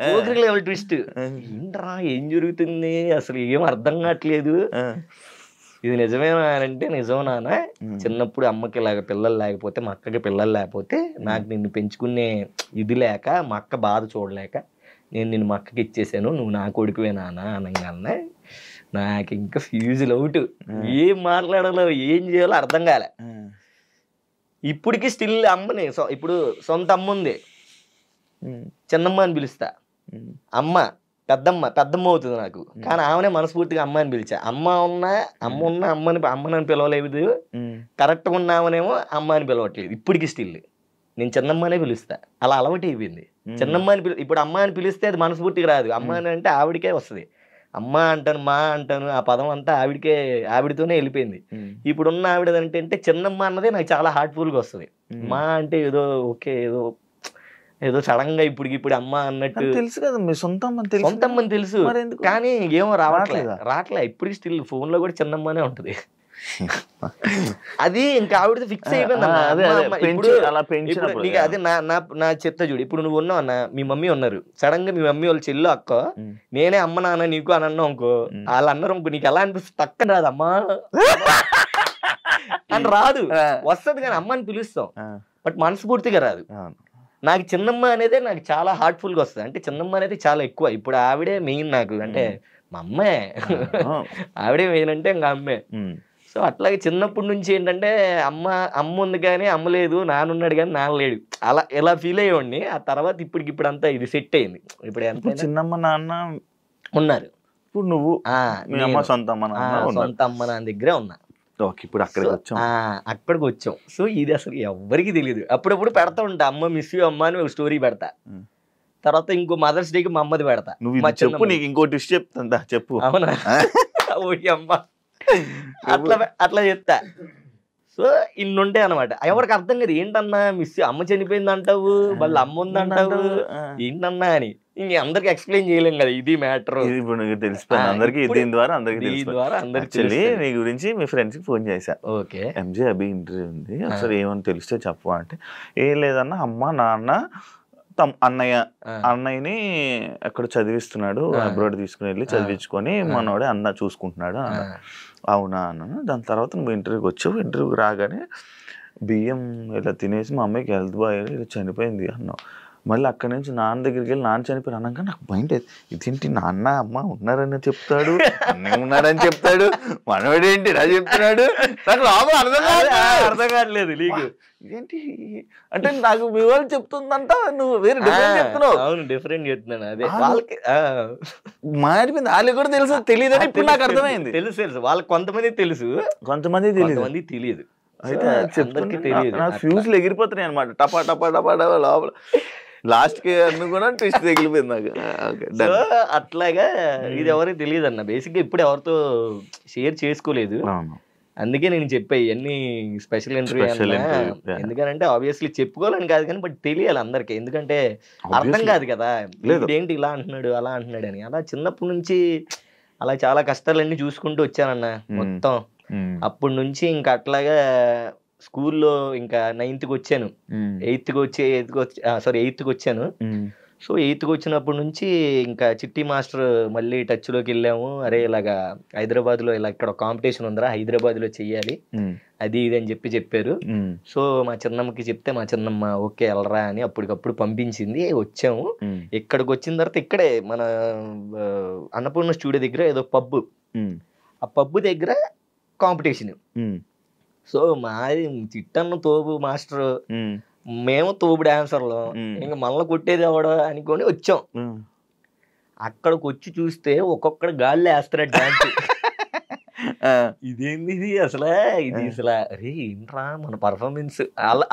Pokiri level twist. ఏంట్రా ఏం జరుగుతుంది, అసలు ఏం అర్థం కావట్లేదు. ఇది నిజమేనా అంటే, నిజం నాన్న, చిన్నప్పుడు అమ్మకి ఇలాగ పిల్లలు లేకపోతే, మా అక్కకి పిల్లలు లేకపోతే, నాకు నిన్ను పెంచుకునే ఇది లేక, మా అక్క బాధ చూడలేక నేను నిన్ను మా అక్కకి ఇచ్చేసాను, నువ్వు నా కొడుకువే నాన్న అనగానే నాకు ఇంకా ఫ్యూజులు అవుట్. ఏం మాట్లాడాలో ఏం చేయాలో అర్థం కాలే. ఇప్పటికి స్టిల్ అమ్మని, ఇప్పుడు సొంత అమ్మ ఉంది, చిన్నమ్మ అని పిలుస్తా. పెద్దమ్మ అవుతుంది నాకు, కానీ ఆమెనే మనస్ఫూర్తిగా అమ్మ అని పిలిచా. అమ్మని పిలవలేదు, కరెక్ట్గా ఉన్నామనేమో అమ్మ అని పిలవట్లేదు. ఇప్పటికి స్టిల్ నేను చిన్నమ్మనే పిలుస్తా, అలా అలవాటు అయిపోయింది. చిన్నమ్మ అని ఇప్పుడు అమ్మ అని పిలిస్తే అది మనస్ఫూర్తిగా రాదు, అమ్మ అని అంటే ఆవిడికే వస్తుంది. అమ్మ అంటాను, మా అంటాను, ఆ పదం అంతా ఆవిడతోనే వెళ్ళిపోయింది. ఇప్పుడున్న ఆవిడ అంటే చిన్నమ్మ అన్నదే నాకు చాలా హార్ట్ఫుల్గా వస్తుంది. మా అంటే ఏదో ఓకే, ఏదో సడన్ గా ఇప్పుడు అమ్మ అన్నట్టు తెలుసు కదా, మీ సొంతమ్మని తెలుసు, కానీ ఏమో రావట్లే. ఇప్పుడు స్టిల్ ఫోన్ లో కూడా చిన్నమ్మనే ఉంటది. అది ఇంకా ఆవిడ ఫిక్స్ అయిపోయింది. అదే నా చెత్త చూడు, ఇప్పుడు నువ్వు ఉన్నావు అన్న, మీ మమ్మీ ఉన్నారు, సడన్ గా మీ మమ్మీ వాళ్ళు చెల్లు అక్క, నేనే అమ్మ నాన్న నీకు అని అన్నావు అనుకో, వాళ్ళు అన్నారు అనుకో, నీకు ఎలా అనిపిస్తుంది? పక్కన రాదు అమ్మా అని రాదు, వస్తుంది కానీ అమ్మ అని పిలుస్తాం, బట్ మనస్ఫూర్తిగా రాదు. నాకు చిన్నమ్మ అనేది నాకు చాలా హార్ట్ఫుల్ గా వస్తుంది. అంటే చిన్నమ్మ అనేది చాలా ఎక్కువ. ఇప్పుడు ఆవిడే మెయిన్ నాకు, అంటే మా అమ్మే ఆవిడే మెయిన్, అంటే ఇంకా అమ్మే. సో అట్లాగే చిన్నప్పటి నుంచి ఏంటంటే అమ్మ ఉంది కానీ అమ్మ లేదు, నాన్నున్నాడు కానీ నాన్న లేడు, అలా ఎలా ఫీల్ అయ్యేవాడిని. ఆ తర్వాత ఇప్పుడు అంతా ఇది సెట్ అయింది. ఇప్పుడు ఎంత చిన్నమ్మ నాన్న ఉన్నారు, ఇప్పుడు నువ్వు సొంత అమ్మ నాన్న దగ్గరే ఉన్నా. ఇప్పుడు అక్కడికి వచ్చాం. సో ఇది అసలు ఎవరికి తెలియదు. అప్పుడప్పుడు పెడతా ఉంటా, అమ్మ మిస్ యూ అమ్మ అని ఒక స్టోరీ పెడతా. తర్వాత ఇంకో మదర్స్ డేకి మా అమ్మది పెడతా. చెప్పు, నీకు ఇంకో డిష్ చెప్తా, చెప్పు. అవునా? ఓకే అమ్మ, అట్లా చెప్తా. సో ఇన్నుంటాయి అనమాట. ఎవరికి అర్థం కాదు, ఏంటన్నా మిస్ అమ్మ చనిపోయింది అంటావు, మళ్ళీ అమ్మ ఉంది అంటావు, ఏంటన్నా అని. ఇంక అందరికి ఎక్స్ప్లెయిన్ చేయలేం కదా, ఇది మ్యాటర్. ఇప్పుడు తెలిసిపోయింది అందరికి, దీని ద్వారా అందరికి. నీ గురించి మీ ఫ్రెండ్స్ కి ఫోన్ చేశా, ఓకే ఎంజే అభి ఇంటర్వ్యూ ఉంది, అసలు ఏమని తెలిస్తే చెప్పు అంటే, ఏం లేదన్నా అమ్మ నాన్న అన్నయ్యని ఎక్కడ చదివిస్తున్నాడు, అబ్రాడ్ తీసుకుని వెళ్ళి చదివించుకొని మనోడే అన్న చూసుకుంటున్నాడు అన్న. అవునా అన్నాను. దాని తర్వాత నువ్వు ఇంటర్వ్యూకి వచ్చావు, ఇంటర్వ్యూకి రాగానే బియ్యం ఇలా తినేసి మా అమ్మాయికి హెల్త్ బాగా ఇలా చనిపోయింది అన్నావు. మళ్ళీ అక్కడి నుంచి నాన్న దగ్గరికి వెళ్ళి నాన్న చనిపోయారు అన్నాక నాకు భయం లేదు, ఇదేంటి నాన్న అమ్మ ఉన్నారని చెప్తాడు, అన్నయ్య ఉన్నారని చెప్తాడు, మనవాడేంటి ఇలా చెప్తున్నాడు, నాకు లోపల అర్థం కావట్లేదు నీకు ఇదేంటి అంటే. నాకు మీ వాళ్ళు చెప్తుందంట, నువ్వు వేరే డిఫరెంట్ చెప్తున్నావు. అవును, డిఫరెంట్ చెప్తున్నాను. అదే వాళ్ళకి మారిపోయింది, వాళ్ళకి కూడా తెలుసు తెలియదు, ఇప్పుడు నాకు అర్థమైంది. తెలుసు వాళ్ళకి, కొంతమంది తెలుసు, కొంతమంది తెలియదు. అయితే చెప్తున్నా ఫ్యూజ్లు ఎగిరిపోతున్నాయి అనమాట, టపా టపా టపా టపా లోపల. లాస్ట్ కి అన్ని కూడా ట్విస్ట్ తగిలిపోయింది నాకు. అట్లాగా ఇది ఎవరికి తెలియదు అన్న. బేసిక్ గా ఇప్పుడు ఎవరితో షేర్ చేసుకోలేదు, అందుకే నేను చెప్పాయి ఇవన్నీ స్పెషల్ ఇంటర్వ్యూ. ఎందుకంటే ఆబ్వియస్లీ చెప్పుకోవాలని కాదు కానీ, బట్ తెలియాలి అందరికి, ఎందుకంటే అర్థం కాదు కదా ఏంటి ఇలా అంటున్నాడు అలా అంటున్నాడు అని. అలా చిన్నప్పటి నుంచి అలా చాలా కష్టాలన్నీ చూసుకుంటూ వచ్చానన్న మొత్తం. అప్పటి నుంచి ఇంకా అట్లాగా స్కూల్లో ఇంకా 9th వచ్చాను, 8th వచ్చాను. సో 8th వచ్చినప్పటి నుంచి ఇంకా చిట్టి మాస్టర్ మళ్ళీ టచ్ లోకి వెళ్ళాము. అరే ఇలాగా హైదరాబాద్ లో ఇలా ఇక్కడ కాంపిటీషన్ ఉందిరా, హైదరాబాద్ లో చెయ్యాలి అది ఇది అని చెప్పారు. సో మా చిన్నమ్మకి చెప్తే మా చిన్నమ్మ ఓకే వెళ్ళరా అని అప్పటికప్పుడు పంపించింది. వచ్చాము. ఇక్కడికి వచ్చిన తర్వాత ఇక్కడే మన అన్నపూర్ణ స్టూడియో దగ్గర ఏదో పబ్బు, ఆ పబ్బు దగ్గర కాంపిటీషన్. సో మాది చిట్టన్న తోపు మాస్టర్, మేము తోపు డాన్సర్లు, ఇంకా మళ్ళీ కొట్టేది ఎవడో అనుకొని వచ్చాం. అక్కడికి వచ్చి చూస్తే ఒక్కొక్కడు గాల్లో వేస్తాడు డాన్స్. ఇదేంది ఇది అసలు, అరే ఏంట్రా మన పర్ఫార్మెన్స్,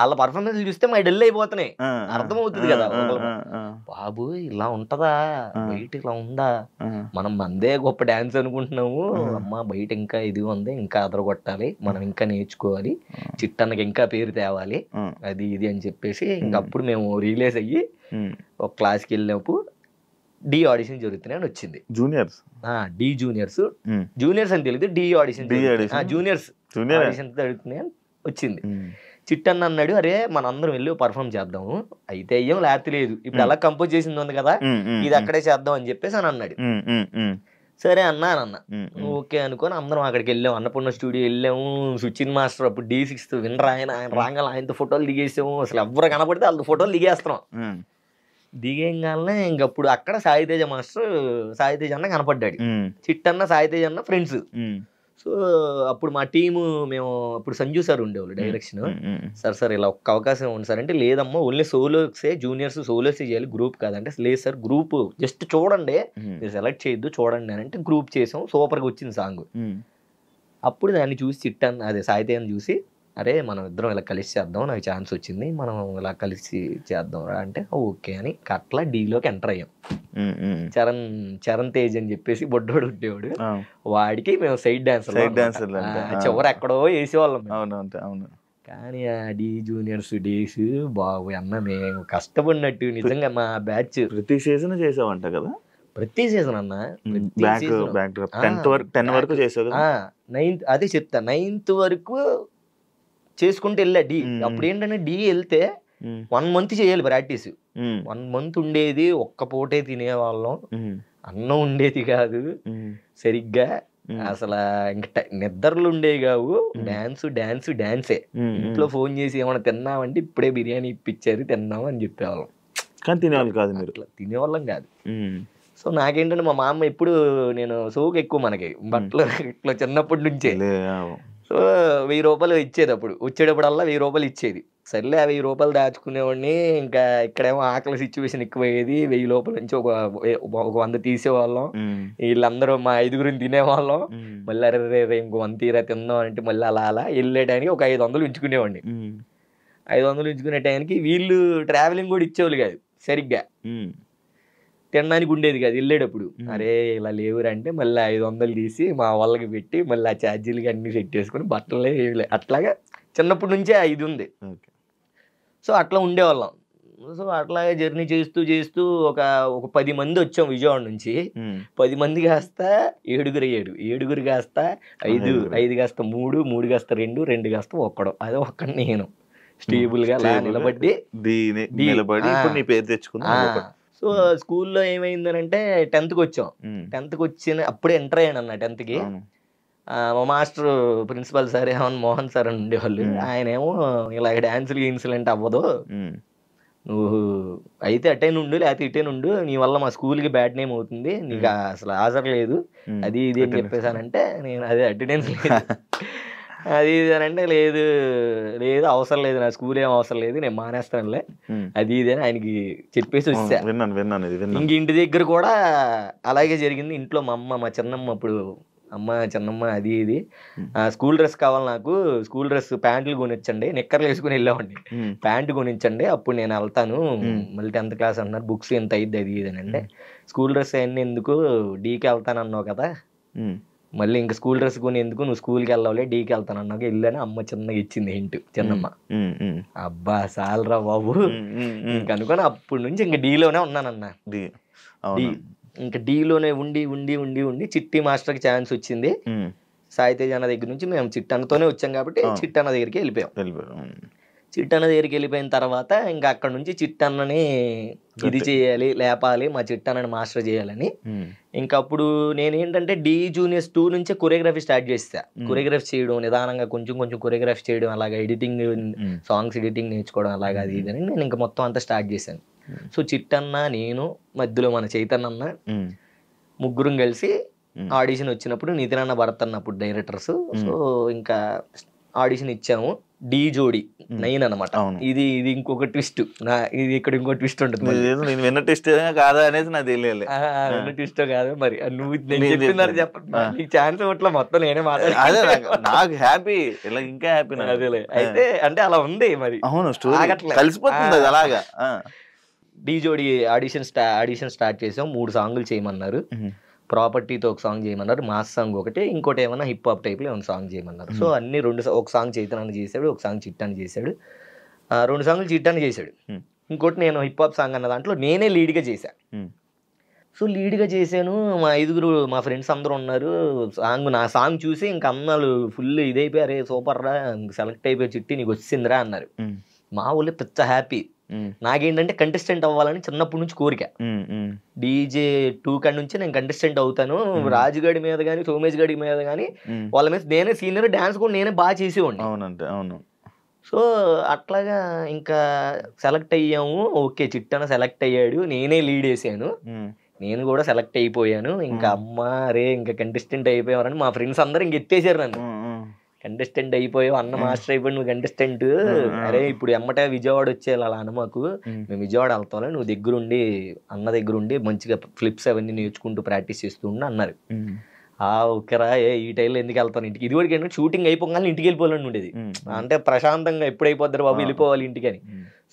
వాళ్ళ పర్ఫార్మెన్స్ చూస్తే మా డెల్ అయిపోతున్నాయి, అర్థమవుతుంది కదా. బాబు ఇలా ఉంటదా, బయట ఇలా ఉందా, మనం మందే గొప్ప డాన్స్ అనుకుంటున్నాము, అమ్మ బయట ఇంకా ఇది ఉంది, ఇంకా అదరగొట్టాలి, మనం ఇంకా నేర్చుకోవాలి, చిట్టన్నకి ఇంకా పేరు తేవాలి, అది ఇది అని చెప్పేసి ఇంకప్పుడు మేము రిలీజ్ అయ్యి ఒక క్లాస్కి వెళ్ళినప్పుడు డి ఆడిషన్ జరుగుతున్నాయి అని వచ్చింది. జూనియర్స్ డి జూనియర్స్ అని తెలియదు, డి ఆడిషన్ జూనియర్స్ ఆడిషన్ జరుగుతున్నాయి అని వచ్చింది. చిట్టన్న అన్నాడు, అరే మనందరం వెళ్ళి పర్ఫామ్ చేద్దాము, అయితే అయ్యాం లేకపోతే లేదు, ఇప్పుడు అలా కంపోజ్ చేసింది ఉంది కదా ఇది అక్కడే చేద్దాం అని చెప్పేసి అని అన్నాడు. సరే అన్న ఓకే అనుకొని అందరం అక్కడికి వెళ్ళాము. అన్నపూర్ణ స్టూడియో వెళ్ళాము. సుచిన్ మాస్టర్ అప్పుడు D6 వినరా, ఆయన రాగానే ఆయనతో ఫోటోలు దిగేసాము. అసలు ఎవరు కనపడితే వాళ్ళతో ఫోటోలు దిగేస్తున్నాం. దిగేగానే ఇంకప్పుడు అక్కడ సాయితేజ అన్న కనపడ్డాడు. చిట్టన్న సాయితేజ అన్న ఫ్రెండ్స్. సో అప్పుడు మా టీము మేము అప్పుడు సంజు సార్ ఉండేవాళ్ళు డైరెక్షన్. సార్ ఇలా ఒక్క అవకాశం ఉంది సార్ అంటే, లేదమ్మా ఓన్లీ సోలోసే, జూనియర్స్ సోలోసే చేయాలి, గ్రూప్ కాదంటే. లేదు సార్ గ్రూప్ జస్ట్ చూడండి, మీరు సెలెక్ట్ చేయొద్దు చూడండి అని అంటే గ్రూప్ చేసాం. సూపర్గా వచ్చింది సాంగ్. అప్పుడు దాన్ని చూసి చిట్టన్న అదే సాయితేజని చూసి అరే మనం ఇద్దరం ఇలా కలిసి చేద్దాం, నాకు ఛాన్స్ వచ్చింది, మనం ఇలా కలిసి చేద్దాం రా అంటే ఓకే అని అట్లా డీలోకి ఎంటర్ అయ్యాం. చరణ్ తేజ్ అని చెప్పేసి బొడ్డోడు ఉండేవాడు, వాడికి మేము సైడ్ డాన్సర్ చివరి ఎక్కడో వేసేవాళ్ళం. అవును. కానీ ఆ డి జూనియర్స్ డేస్ బాబు అన్న మేము కష్టపడినట్టు నిజంగా మా బ్యాచ్ ప్రతి సీజన్ చేసావంట కదా? ప్రతి సీజన్ అన్న 10 వరకు చేసావు. 9th అదే చెప్తా, 9th వరకు చేసుకుంటూ వెళ్ళా డి. అప్పుడు ఏంటంటే డి వెళ్తే 1 month చేయాలి ప్రాక్టీస్. 1 month ఉండేది, ఒక్క పూటే తినేవాళ్ళం, అన్నం ఉండేది కాదు సరిగ్గా, అసలు ఇంకా నిద్రలు ఉండేవి కావు, డాన్సే. ఇంట్లో ఫోన్ చేసి ఏమైనా తిన్నామంటే ఇప్పుడే బిర్యానీ ఇప్పించారు తిన్నాము అని చెప్పేవాళ్ళం. కానీ తినేవాళ్ళు కాదు, మీరు అట్లా తినేవాళ్ళం కాదు. సో నాకేంటంటే మా మామ ఎప్పుడు, నేను సోకు ఎక్కువ మనకి బట్టలు ఇట్లా చిన్నప్పటి నుంచే. సో 1000 రూపాయలు ఇచ్చేది, అప్పుడు వచ్చేటప్పుడల్లా 1000 రూపాయలు ఇచ్చేది. సర్లే ఆ 1000 రూపాయలు దాచుకునేవాడిని. ఇంకా ఇక్కడేమో ఆకలి సిచ్యువేషన్ ఎక్కువయ్యేది, 1000 రూపాయల నుంచి ఒక 100 తీసేవాళ్ళం. వీళ్ళందరూ మా 5గురిని తినేవాళ్ళం. మళ్ళీ అరే ఇంకో 100 తీరా తిందాం అంటే మళ్ళీ అలా వెళ్ళేటానికి ఒక 500 ఉంచుకునేవాడిని. 500 ఉంచుకునే టైంకి వీళ్ళు ట్రావెలింగ్ కూడా ఇచ్చేవాళ్ళు కాదు సరిగ్గా, తినడానికి ఉండేది కాదు వెళ్ళేటప్పుడు. అరే ఇలా లేవురా అంటే మళ్ళీ 500 తీసి మా వాళ్ళకి పెట్టి మళ్ళీ ఆ ఛార్జీలకి అన్ని సెట్ చేసుకుని బట్టలే అట్లాగా చిన్నప్పటి నుంచే ఇది ఉంది. సో అట్లా ఉండేవాళ్ళం. సో అట్లాగే జర్నీ చేస్తూ ఒక 10 మంది వచ్చాం విజయవాడ నుంచి. 10 మంది కాస్త 7 కాస్త 5 కాస్త 3 కాస్త 2 కాస్త 1. అదే ఒక్కడు నేను స్టేబుల్ గా నిలబడి నీ పేరు తెచ్చుకున్నా. సో స్కూల్లో ఏమైందనంటే 10th వచ్చాం. 10th వచ్చిన అప్పుడే ఎంటర్ అయ్యాను అన్న 10th కి. మా master principal sir Mohan sir అని ఉండేవాళ్ళు. ఆయన ఏమో ఇలా డాన్సులు ఇన్సిడెంట్ అవ్వదు, నువ్వు అయితే అటే నుండు లేకపోతే ఇటే నుండు, నీ వల్ల మా స్కూల్కి బ్యాడ్ నేమ్ అవుతుంది, నీకు అసలు హాజరు లేదు అది ఇది అని చెప్పేసానంటే నేను అదే అటెండెన్స్ లేదు అది ఇది అని అంటే లేదు అవసరం లేదు, నా స్కూల్ ఏం అవసరం లేదు, నేను మానేస్తానులే అది ఇది అని ఆయనకి చెప్పేసి వచ్చా. ఇంక ఇంటి దగ్గర కూడా అలాగే జరిగింది. ఇంట్లో మా చిన్నమ్మ, అప్పుడు చిన్నమ్మ అది ఇది స్కూల్ డ్రెస్ కావాలి నాకు, స్కూల్ డ్రెస్ ప్యాంట్లు కొనిచ్చండి, నిక్కర్లు వేసుకుని వెళ్ళామండి, ప్యాంటు కొనిచ్చండి అప్పుడు నేను వెళ్తాను, మళ్ళీ 10th క్లాస్ అంటున్నారు, బుక్స్ ఎంత అయ్యిద్ది అది ఇది అని అంటే, స్కూల్ డ్రెస్ అవన్నీ ఎందుకు, డీకి వెళ్తాను అన్నావు కదా, మళ్ళీ ఇంకా స్కూల్ డ్రెస్ కొని ఎందుకు, నువ్వు స్కూల్కి వెళ్ళాలి డీకి వెళ్తాను అన్నాక వెళ్ళాను. అమ్మ చిన్నగా ఇచ్చింది హింట్, చిన్నమ్మ. అబ్బా సాలరా బాబు ఇంక అనుకోని అప్పటి నుంచి ఇంక డీలోనే ఉన్నానన్న. ఇంకా డీలోనే ఉండి చిట్టి మాస్టర్కి ఛాన్స్ వచ్చింది. సాయితేజ్ అన్న దగ్గర నుంచి మేము చిట్టన్నతోనే వచ్చాం కాబట్టి చిట్టన్న దగ్గరికి వెళ్ళిపోయాం. చిట్టన్న దగ్గరికి వెళ్ళిపోయిన తర్వాత ఇంకా అక్కడ నుంచి చిట్టన్నని ఇది చేయాలి, లేపాలి, మా చిట్టన్నని మాస్టర్ చేయాలని. ఇంకా అప్పుడు నేనేంటంటే డి జూనియర్స్ 2 నుంచే కొరియోగ్రఫీ స్టార్ట్ చేస్తా. కొరియోగ్రఫీ చేయడం, నిదానంగా కొంచెం కొరియోగ్రఫీ చేయడం, అలాగా ఎడిటింగ్, సాంగ్స్ ఎడిటింగ్ నేర్చుకోవడం, అలాగా అది ఇది అని నేను ఇంకా మొత్తం అంతా స్టార్ట్ చేశాను. సో చిట్టన్న, నేను, మధ్యలో మన చైతన్య అన్న, ముగ్గురం కలిసి ఆడిషన్ వచ్చినప్పుడు నితిన్ అన్న, భరత్ అన్న అప్పుడు డైరెక్టర్స్. సో ఇంకా ఆడిషన్ ఇచ్చాము. డి జోడి 9 అనమాట. ఇది ఇంకొక ట్విస్ట్, ఇది ఇక్కడ ఇంకో ట్విస్ట్ ఉంటుంది. నేను విన్న ట్విస్ట్ కాదా అనేది నాకు తెలియదు. విన్న ట్విస్ట్ కాదు మరి, నువ్వు చెప్తున్నారు చెప్పండి, నీకు ఛాన్స్ ఇవ్వట్లా, మొత్తం నేనే మాట్లాడాలి. నాకు హ్యాపీ, ఇలా ఇంకా హ్యాపీ. అదేలే, అయితే అంటే అలా ఉంది మరి. అవును, కలిసిపోతుంది అలాగా. డి జోడి ఆడిషన్ స్టార్ట్ చేసాం. 3 సాంగులు చేయమన్నారు. ప్రాపర్టీతో ఒక సాంగ్ చేయమన్నారు, మాస్ సాంగ్ ఒకటి, ఇంకోటి ఏమన్నా హిప్ హాప్ టైప్లో ఏమైనా సాంగ్ చేయమన్నారు. సో అన్ని 2, ఒక సాంగ్ చైతన్య చేశాడు, ఒక సాంగ్ చిట్టాన్ని చేశాడు, 2 సాంగులు చిట్టాన్ని చేశాడు. ఇంకోటి నేను హిప్ హాప్ సాంగ్ అన్న దాంట్లో నేనే లీడ్గా చేశాను. సో లీడ్గా చేశాను. మా 5గురు మా ఫ్రెండ్స్ అందరూ ఉన్నారు. నా సాంగ్ చూసి ఇంకా అన్నాళ్ళు ఫుల్ ఇదైపోయి, అరే సూపర్ రా, సెలెక్ట్ అయిపోయి చిట్టి నీకు వచ్చిందిరా అన్నారు. మా ఊళ్ళో పెద్ద హ్యాపీ. నాకేంటంటే కంటెస్టెంట్ అవ్వాలని చిన్నప్పటి నుంచి కోరిక. డీజే 2 కాడి నుంచి నేను కంటెస్టెంట్ అవుతాను, రాజుగాడి మీద కానీ సోమేష్ గడి మీద కానీ వాళ్ళ మీద నేనే సీనియర్, డాన్స్ కూడా నేనే బాగా చేసేవాడిని. అవును. సో అట్లాగా ఇంకా సెలెక్ట్ అయ్యాము. ఓకే, చిట్టన సెలెక్ట్ అయ్యాడు, నేనే లీడ్ వేసాను, నేను కూడా సెలెక్ట్ అయిపోయాను. ఇంకా అమ్మ రే ఇంకా కంటెస్టెంట్ అయిపోయామని మా ఫ్రెండ్స్ అందరూ ఇంక ఎత్తేసారు నన్ను. కంటెస్టెంట్ అయిపోయావు, అన్న మాస్టర్ అయిపోయి నువ్వు కంటెస్టెంట్, అరే ఇప్పుడు ఎమ్మటే విజయవాడ వచ్చేయాలి అలా అనమాకు, మేము విజయవాడ వెళ్తాం, నువ్వు దగ్గరుండి అన్న దగ్గరుండి మంచిగా ఫ్లిప్స్ అవన్నీ నేర్చుకుంటూ ప్రాక్టీస్ చేస్తూ ఉండి అన్నారు. ఓకేరా ఈ టైంలో ఎందుకు వెళ్తాను ఇంటికి. ఇది వరకు ఏంటంటే షూటింగ్ అయిపోగానే ఇంటికి వెళ్ళిపోవాలని ఉండేది. అంటే ప్రశాంతంగా ఎప్పుడు అయిపోద్దారు బాబు వెళ్ళిపోవాలి ఇంటికి అని.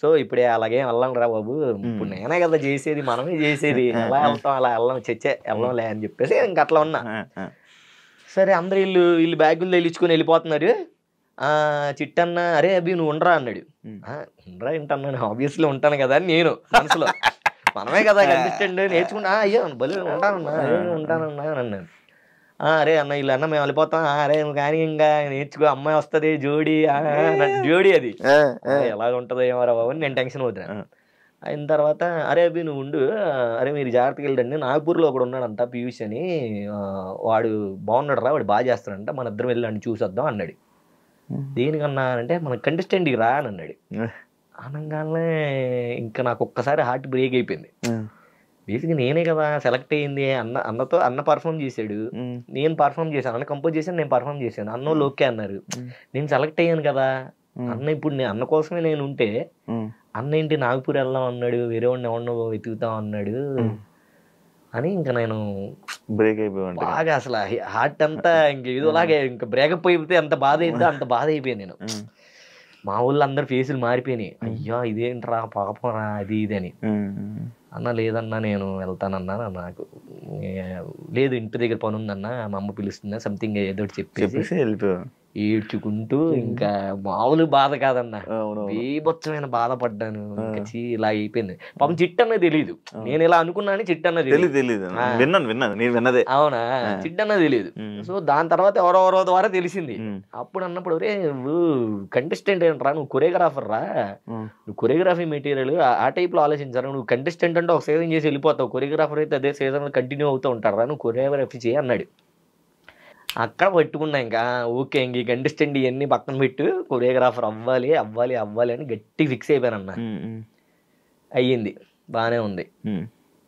సో ఇప్పుడే అలాగే వెళ్ళాం రా బాబు, ఇప్పుడు నేనే కదా చేసేది, మనమే చేసేది, ఎలా వెళ్తాం అలా వెళ్ళంలే అని చెప్పేసి ఇంక అట్లా ఉన్నా. సరే అందరు వీళ్ళు బ్యాగులు తెలిచుకొని వెళ్ళిపోతున్నారు. చిట్టన్న అరే అభి నువ్వు ఉండరా అన్నాడు. ఉండరా ఏంటన్నాను, ఆబ్వియస్లీ ఉంటాను కదా అని నేను మనసులో, మనమే కదా కంటెస్టెంట్ నేర్చుకుంటా, అయ్యో బలి ఉంటానన్నా అని అన్నాను. అరే అన్న వీళ్ళు అన్న మేము వెళ్ళిపోతాం, అరే నువ్వు కానీ ఇంకా నేర్చుకో, అమ్మాయి వస్తుంది జోడి జోడి అది ఎలాగ ఉంటుందో ఏమరా బాబు నేను టెన్షన్ అవుతాను. అయిన తర్వాత అరే అభి నువ్వు ఉండు, అరే మీరు జాగ్రత్తగా వెళ్ళండి, నాగపూర్లో ఒకడు ఉన్నాడంట పీయూష్ అని, వాడు బాగున్నాడు రా, వాడు బాగా చేస్తాడంట, మన ఇద్దరం వెళ్ళండి చూసొద్దాం అన్నాడు. దేనికన్నా అంటే మన కంటెస్టెంట్కి రా అని అన్నాడు. అనగానే ఇంకా నాకు ఒక్కసారి హార్ట్ బ్రేక్ అయిపోయింది. బేసిక్గా నేనే కదా సెలెక్ట్ అయ్యింది, అన్న పర్ఫామ్ చేశాడు, నేను పర్ఫామ్ చేశాను, అన్న కంపోజ్ చేశాను, నేను పర్ఫామ్ చేశాను, అన్నోళ్ళు ఓకే అన్నారు, నేను సెలెక్ట్ అయ్యాను కదా అన్న. ఇప్పుడు అన్న కోసమే నేను ఉంటే అన్న ఏంటి నాగపూర్ వెళ్దాం అన్నాడు, వేరే వాడిని ఎవరినో వెతుకుతాం అన్నాడు అని ఇంకా నేను బ్రేక్ అయిపోయాను బాగా. అసలు హార్ట్ అంతా ఇంక ఏదోలాగే ఇంకా బ్రేకప్ అయిపోతే ఎంత బాధ అయిందో అంత బాధ అయిపోయాను నేను. మా ఊళ్ళో అందరు ఫేసులు మారిపోయినాయి, అయ్యో ఇదేంట్రా పాపం రా అది ఇది అని. అన్న లేదన్నా నేను వెళ్తానన్నా, నాకు లేదు ఇంటి దగ్గర పని ఉందన్నా, మా అమ్మ పిలుస్తుందా సంథింగ్ ఏదో చెప్పేసి వెళ్ళిపోయాను ఏడ్చుకుంటూ. ఇంకా మామూలు బాధ కాదన్నా, బీభత్సమైన బాధపడ్డాను. ఇంకా ఇలా అయిపోయింది. పాపం చిట్టన్న తెలీదు, నేను ఇలా అనుకున్నాను చిట్టన్న తెలీదు. అవునా, చిట్టన్న తెలీదు. సో దాని తర్వాత ఎవరెవరో ద్వారా తెలిసింది. అప్పుడు అన్నప్పుడు రే నువ్వు కంటెస్టెంట్ ఏంట్రా, నువ్వు కొరియోగ్రాఫర్ రా, నువ్వు కొరియోగ్రఫీ మెటీరియల్ ఆ టైప్ లో ఆలోచించారా, నువ్వు కంటెస్టెంట్ అంటే ఒక సీజన్ చేసి వెళ్ళిపోతావు, కొరియోగ్రాఫర్ అయితే అదే సీజన్ కంటిన్యూ అవుతూ ఉంటారా, నువ్వు కొరియోగ్రఫీ చేయి అన్నాడు. అక్కడ పట్టుకున్నా ఇంకా ఓకే ఇంక ఈ కంటెస్టెంట్ ఇవన్నీ పక్కన పెట్టు, కొరియోగ్రాఫర్ అవ్వాలి అని గట్టి ఫిక్స్ అయిపోయానన్నా. అయ్యింది, బాగానే ఉంది.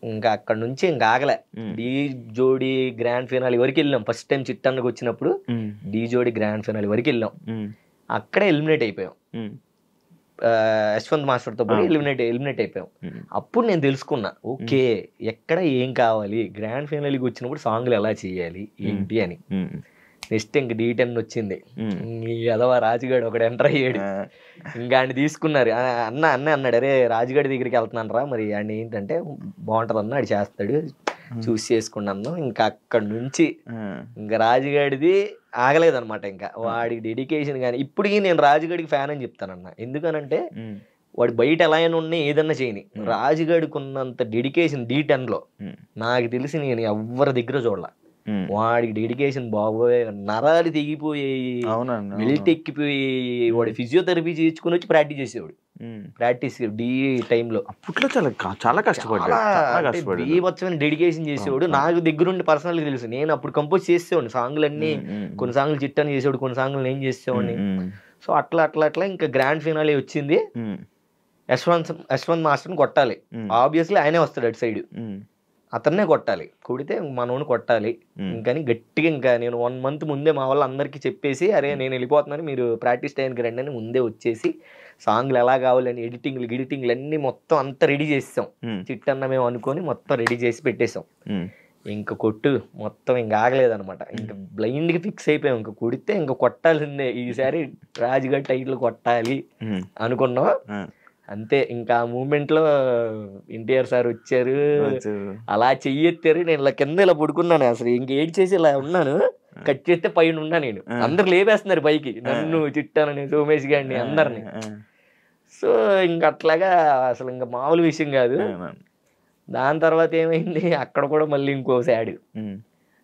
ఇంకా అక్కడ నుంచి ఇంకా ఆగలే. డీ జోడి గ్రాండ్ ఫినాలి వరకు వెళ్ళాం. ఫస్ట్ టైం చిట్టన్నకు వచ్చినప్పుడు డీ జోడి గ్రాండ్ ఫినాలి వరకు వెళ్ళాం. అక్కడే ఎలిమినేట్ అయిపోయాం, యశ్వంత్ మాస్టర్తో పోయి ఎలిమినేట్ అయిపోయాం. అప్పుడు నేను తెలుసుకున్నా ఓకే ఎక్కడ ఏం కావాలి, గ్రాండ్ ఫైనల్కి వచ్చినప్పుడు సాంగ్లు ఎలా చేయాలి ఏంటి అని. నెక్స్ట్ ఇంక D10 వచ్చింది, అదవా రాజుగాడు ఒకడు ఎంటర్ అయ్యాడు. ఇంకా ఆయన తీసుకున్నారు. అన్నాడు అరే రాజుగాడి దగ్గరికి వెళ్తున్నాను రా, మరి ఆయన ఏంటంటే బాగుంటుంది అన్న, ఆడు చేస్తాడు చూసి చేసుకున్నాను. ఇంకా అక్కడ నుంచి ఇంకా రాజుగాడిది ఆగలేదన్నమాట. ఇంకా వాడికి డెడికేషన్ కానీ ఇప్పటికీ నేను రాజుగాడికి ఫ్యాన్ అని చెప్తానన్న. ఎందుకనంటే వాడు బయట ఎలా అయినా ఉన్నా ఏదన్నా చేయని, రాజుగాడికి ఉన్నంత డెడికేషన్ D10లో నాకు తెలిసి నేను ఎవరి దగ్గర చూడాల. వాడికి డెడికేషన్ బాబోయ్, నరాలు తెగిపోయాయి, బెల్ట్ ఎక్కిపోయి, వాడు ఫిజియోథెరపీ చేయించుకుని వచ్చి ప్రాక్టీస్ చేసేవాడు. ప్రాక్టీస్ డీ టైంలో అప్పట్లో చాలా కష్టపడ్డాడు, బీభత్సమైన డెడికేషన్ చేసేవాడు. నాకు దగ్గరుండి పర్సనల్గా తెలుసు, నేను అప్పుడు కంపోజ్ చేసేవాడిని సాంగ్లు అన్ని. కొన్ని సాంగ్లు చిట్టని చేసేవాడు, కొన్ని సాంగ్లు నేను చేసేవాడిని. సో అట్లా ఇంకా గ్రాండ్ ఫినాలే వచ్చింది. యశ్వంత్ మాస్టర్ని కొట్టాలి, ఆబ్వియస్లీ ఆయనే వస్తాడు అటు సైడ్, అతన్నే కొట్టాలి, కొడితే మనోని కొట్టాలి. ఇంకని గట్టిగా ఇంకా నేను 1 month ముందే మా వాళ్ళు అందరికీ చెప్పేసి అరే నేను వెళ్ళిపోతున్నాను మీరు ప్రాక్టీస్ టైంకి రండి అని ముందే వచ్చేసి సాంగ్లు ఎలా కావాలని ఎడిటింగ్లు అన్ని మొత్తం అంతా రెడీ చేసాం. చిట్టన్న మేము అనుకొని మొత్తం రెడీ చేసి పెట్టేసాం. ఇంకా కొట్టు మొత్తం ఇంకా ఆగలేదనమాట. ఇంకా బ్లైండ్గా ఫిక్స్ అయిపోయాం, ఇంకా కొడితే ఇంకా కొట్టాల్సిందే, ఈసారి రాజుగారి టైటిల్ కొట్టాలి అనుకున్నాం. అంతే ఇంకా ఆ మూమెంట్ లో ఎన్టీఆర్ సార్ వచ్చారు, అలా చెయ్యెత్తారు. నేను ఇలా కింద ఇలా పడుకున్నాను, అసలు ఇంక ఏడ్ చేసి ఇలా ఉన్నాను. కట్ చేస్తే పైన ఉన్నా నేను, అందరు లేపేస్తున్నారు పైకి, నన్ను చిట్టానని సోమేష్ గారిని అందరిని. సో ఇంక అట్లాగా అసలు ఇంకా మామూలు విషయం కాదు. దాని తర్వాత ఏమైంది, అక్కడ కూడా మళ్ళీ ఇంకో సాడ్.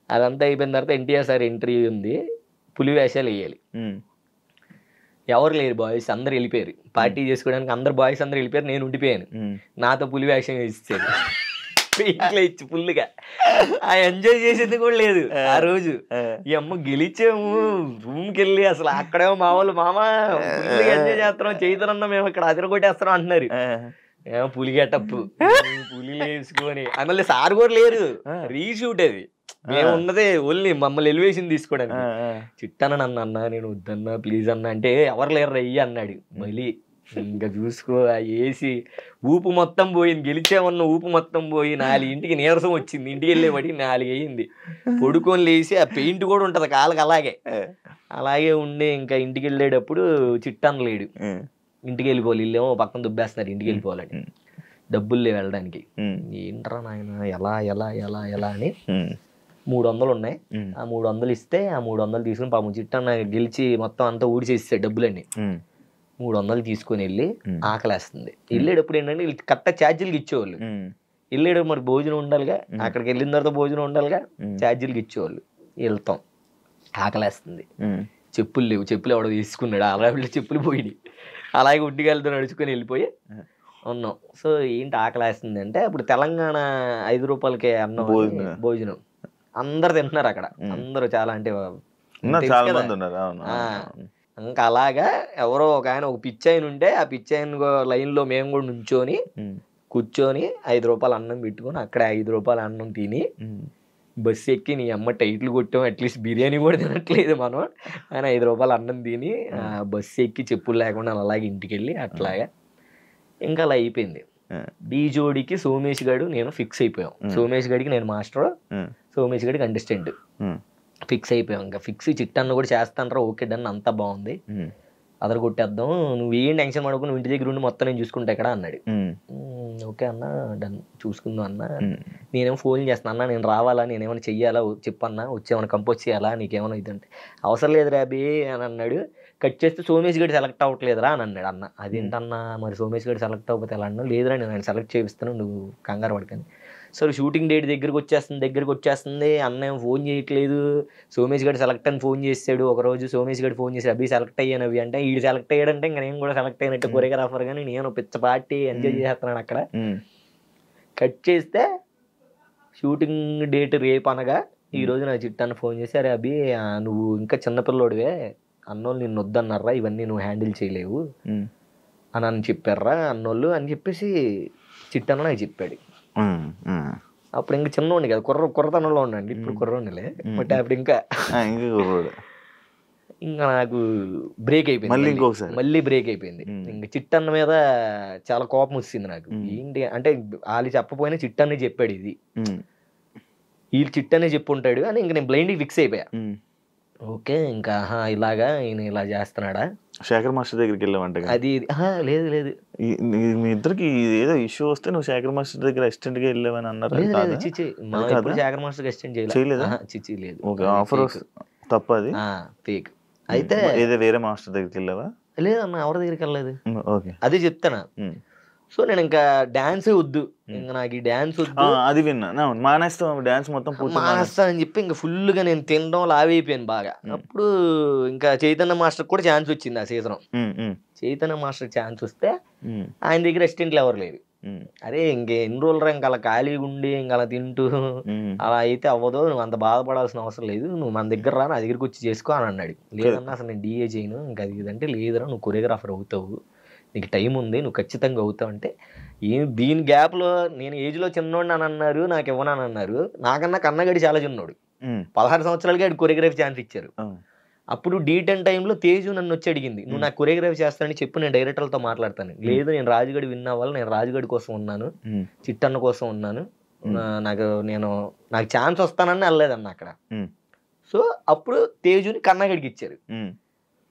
అదంతా అయిపోయిన తర్వాత ఎన్టీఆర్ సార్ ఎంట్రీ ఉంది, పులి వేషాలు వేయాలి. ఎవరు లేరు, బాయ్స్ అందరు వెళ్ళిపోయారు పార్టీ చేసుకోవడానికి, అందరు బాయ్స్ అందరు వెళ్ళిపోయారు, నేను ఉండిపోయాను. నాతో పులి వేషం వేసేది ఇంట్లో ఇచ్చి ఫుల్గా. ఆ ఎంజాయ్ చేసేది కూడా లేదు ఆ రోజు. ఈ అమ్మ గెలిచాము రూమ్కి వెళ్ళి, అసలు అక్కడేమో మా వాళ్ళు మామ ఎంజాయ్ చేస్తున్నాం, చైతన్య మేము ఇక్కడ అదిరగొట్టేస్తున్నాం అంటున్నారు. ఏమో పులి గెటప్, పులి వేసుకొని మళ్ళీ సార్ కూడా లేరు, రీషూట్ అది. మేము ఉన్నదే ఓన్లీ మమ్మల్ని ఎలివేషన్ తీసుకోవడానికి. చిట్టాన నన్ను అన్నా, నేను వద్దన్నా ప్లీజ్ అన్నా అంటే ఎవరు లేరు రయ్యి అన్నాడు. మళ్ళీ ఇంకా చూసుకో ఆ ఏసి ఊపు మొత్తం పోయింది, గెలిచామన్న ఊపు మొత్తం పోయి 4ంటికి నీరసం వచ్చింది. ఇంటికి వెళ్ళేవాడికి 4 అయ్యింది. పడుకొని లేచి ఆ పెయింట్ కూడా ఉంటుంది కాళ్ళకి అలాగే ఉండి ఇంకా ఇంటికి వెళ్ళేటప్పుడు చిట్టన్న లేడు. ఇంటికి వెళ్ళిపోవాలి, ఇల్లేమో పక్కన దుబ్బేస్తున్నారు, ఇంటికి వెళ్ళిపోవాలని డబ్బులు లేవు వెళ్ళడానికి. ఏంట్రా నాయన ఎలా ఎలా ఎలా ఎలా అని 300 ఉన్నాయి. ఆ 300 ఇస్తే ఆ 300 తీసుకుని పాపం చిట్టన్న గెలిచి మొత్తం అంతా ఊడిచేస్తాడు డబ్బులన్నీ. 300 తీసుకుని వెళ్ళి ఆకలేస్తుంది. వెళ్ళేటప్పుడు ఏంటంటే వీళ్ళు కరెక్ట్గా ఛార్జీలకి ఇచ్చేవాళ్ళు. వెళ్ళేటప్పుడు మరి భోజనం ఉండాలిగా, అక్కడికి వెళ్ళిన తర్వాత భోజనం ఉండాలిగా, ఛార్జీలకి ఇచ్చేవాళ్ళు. వెళ్తాం, ఆకలేస్తుంది, చెప్పులు లేవు, చెప్పులు ఎవడో తీసుకున్నాడు, అలా చెప్పులు పోయి అలాగే ఉడ్డిగాలతో నడుచుకొని వెళ్ళిపోయి ఉన్నాం. సో ఏంటి ఆకలేస్తుంది అంటే అప్పుడు తెలంగాణ 5 రూపాయలకే అన్నం భోజనం అందరు తింటున్నారు అక్కడ. అందరూ చాలా అంటే ఇంకా అలాగా ఎవరో ఒక ఆయన ఒక పిచ్చాయన ఉంటే ఆ పిచ్చాయన లైన్లో మేము కూడా నుంచొని కూర్చొని 5 రూపాయలు అన్నం పెట్టుకొని అక్కడ 5 రూపాయల అన్నం తిని బస్సు ఎక్కి నీ అమ్మ టైట్లు కొట్టాం. అట్లీస్ట్ బిర్యానీ కూడా తినట్లేదు మనం, ఆయన 5 రూపాయలు అన్నం తిని బస్సు ఎక్కి చెప్పులు లేకుండా అలాగే ఇంటికి వెళ్ళి అట్లాగా ఇంకా అలా అయిపోయింది. డీ జోడికి సోమేష్ గడు నేను ఫిక్స్ అయిపోయాం. సోమేష్ గడికి నేను మాస్టర్, సోమేష్ గడికి కంటెస్టెంట్ ఫిక్స్ అయిపోయాం. ఇంకా ఫిక్స్ చిట్టన్న కూడా చేస్తానరా, ఓకే డన్, అంతా బాగుంది, అదరు కొట్టేద్దాం, నువ్వు ఏం టెన్షన్ పడకు, నువ్వు ఇంటి దగ్గర ఉండి మొత్తం నేను చూసుకుంటా ఇక్కడ అన్నాడు. ఓకే అన్న డన్, చూసుకుందాం అన్న. నేనేమో ఫోన్ చేస్తాను, అన్న నేను రావాలా, నేనేమైనా చెయ్యాలా చెప్పన్నా, వచ్చేమైనా కంపోజ్ చేయాలా, నీకేమైనా ఇదంటే అవసరం లేదు రాబీ అని అన్నాడు. కట్ చేస్తే సోమేష్ గడి సెలెక్ట్ అవ్వట్లేదురా అని అన్నాడు. అన్న అదేంటన్నా మరి సోమేష్ గడి సెలెక్ట్ అవ్వకపోతే ఎలా అన్నా, లేదురా నేను ఆయన సెలెక్ట్ చేపిస్తాను, నువ్వు కంగారు పడకని. సరే షూటింగ్ డేట్ దగ్గరికి వచ్చేస్తుంది, అన్న ఏం ఫోన్ చేయట్లేదు. సోమేష్ గడి సెలెక్ట్ అని ఫోన్ చేశాడు ఒకరోజు. సోమేష్ గడి ఫోన్ చేసి అభి సెలెక్ట్ అయ్యాను అవి అంటే, వీడు సెలెక్ట్ అయ్యాడంటే ఇంకా నేను కూడా సెలెక్ట్ అయినట్టు కొరియోగ్రాఫర్ కానీ నేను పిచ్చ పార్టీ ఎంజాయ్ చేస్తున్నాను అక్కడ. కట్ చేస్తే షూటింగ్ డేట్ రేపు అనగా ఈరోజు నా చిట్టాన్ని ఫోన్ చేసి, అరే అభి నువ్వు ఇంకా చిన్నపిల్లోడివే, అన్నోళ్ళు నిన్ను వద్దన్నారా, ఇవన్నీ నువ్వు హ్యాండిల్ చేయలేవు అని చెప్పారా అన్నోళ్ళు అని చెప్పేసి చిట్టన్న నాకు చెప్పాడు. అప్పుడు ఇంకా చిన్నోండి కదా, కుర్రతనంలో ఉండండి, ఇప్పుడు కుర్రోండిలే, బట్ అప్పుడు ఇంకా నాకు బ్రేక్ అయిపోయింది, మళ్ళీ బ్రేక్ అయిపోయింది. ఇంకా చిట్టన్న మీద చాలా కోపం వచ్చింది నాకు. ఏంటి అంటే వాళ్ళు చెప్పపోయినా చిట్టన్నే చెప్పాడు, ఇది వీళ్ళు చిట్టనే చెప్పుంటాడు అని ఇంకా నేను బ్లైండ్కి ఫిక్స్ అయిపోయా. ఓకే ఇంకా ఇలాగా ఈయన ఇలా చేస్తున్నాడా. శేఖర్ మాస్టర్ దగ్గరికి వెళ్ళామంట. అది లేదు లేదు, మీ ఇద్దరికి ఏదో ఇష్యూ వస్తే నువ్వు శేఖర్ మాస్టర్ దగ్గర అసిస్టెంట్ గా వెళ్ళావని అన్నారు. శేఖర్ మాస్టర్ అసిస్టెంట్ చేయలేదా? చిచి లేదు, ఆఫర్ తప్ప అది ఫేక్. అయితే ఏదో వేరే మాస్టర్ దగ్గరికి వెళ్ళావా? లేదన్న, ఎవరి దగ్గరికి వెళ్ళలేదు. అదే చెప్తానా. సో నేను ఇంకా డాన్స్ వద్దు, ఇంకా నాకు ఈ డాన్స్ వద్దు, అది విన్నా, మానేస్తాం డాన్స్ మొత్తం మానేస్తా అని చెప్పి ఇంకా ఫుల్ గా నేను తినడం లావైపోయాను బాగా. అప్పుడు ఇంకా చైతన్య మాస్టర్ కూడా ఛాన్స్ వచ్చింది ఆ సీజన్. చైతన్య మాస్టర్ ఛాన్స్ వస్తే ఆయన దగ్గర అసిస్టెంట్లు ఎవరు లేరు. అరే ఇంకెన్ని రోజులు ఇంకా అలా ఖాళీగా ఉండి ఇంకా అలా తింటూ అలా అయితే అవ్వదు, నువ్వు అంత బాధపడాల్సిన అవసరం లేదు, నువ్వు మన దగ్గర రా, నా దగ్గరికి వచ్చి చేసుకో అని అన్నాడు. లేదన్నా అసలు నేను డిఏ చేయను, ఇంకా అది ఇదంటే లేదురా నువ్వు కొరియోగ్రాఫర్ అవుతావు, నీకు టైం ఉంది, నువ్వు ఖచ్చితంగా అవుతావు అంటే. దీని గ్యాప్లో నేను ఏజ్లో చిన్నోడు అని అన్నారు, నాకు ఇవ్వనని అన్నారు. నాకన్నా కన్నగడి చాలా చిన్నోడు, 16 సంవత్సరాలకి ఆడు కొరియోగ్రఫీ ఛాన్స్ ఇచ్చారు. అప్పుడు D10 టైంలో తేజు నన్ను వచ్చి అడిగింది, నువ్వు నాకు కొరియోగ్రఫీ చేస్తానని చెప్పు, నేను డైరెక్టర్లతో మాట్లాడతాను. లేదు నేను రాజుగడి విన్న వాళ్ళు, నేను రాజుగడి కోసం ఉన్నాను, చిట్టన్న కోసం ఉన్నాను, నాకు ఛాన్స్ వస్తానని వెళ్ళలేదన్న అక్కడ. సో అప్పుడు తేజుని కన్నగడికి ఇచ్చారు.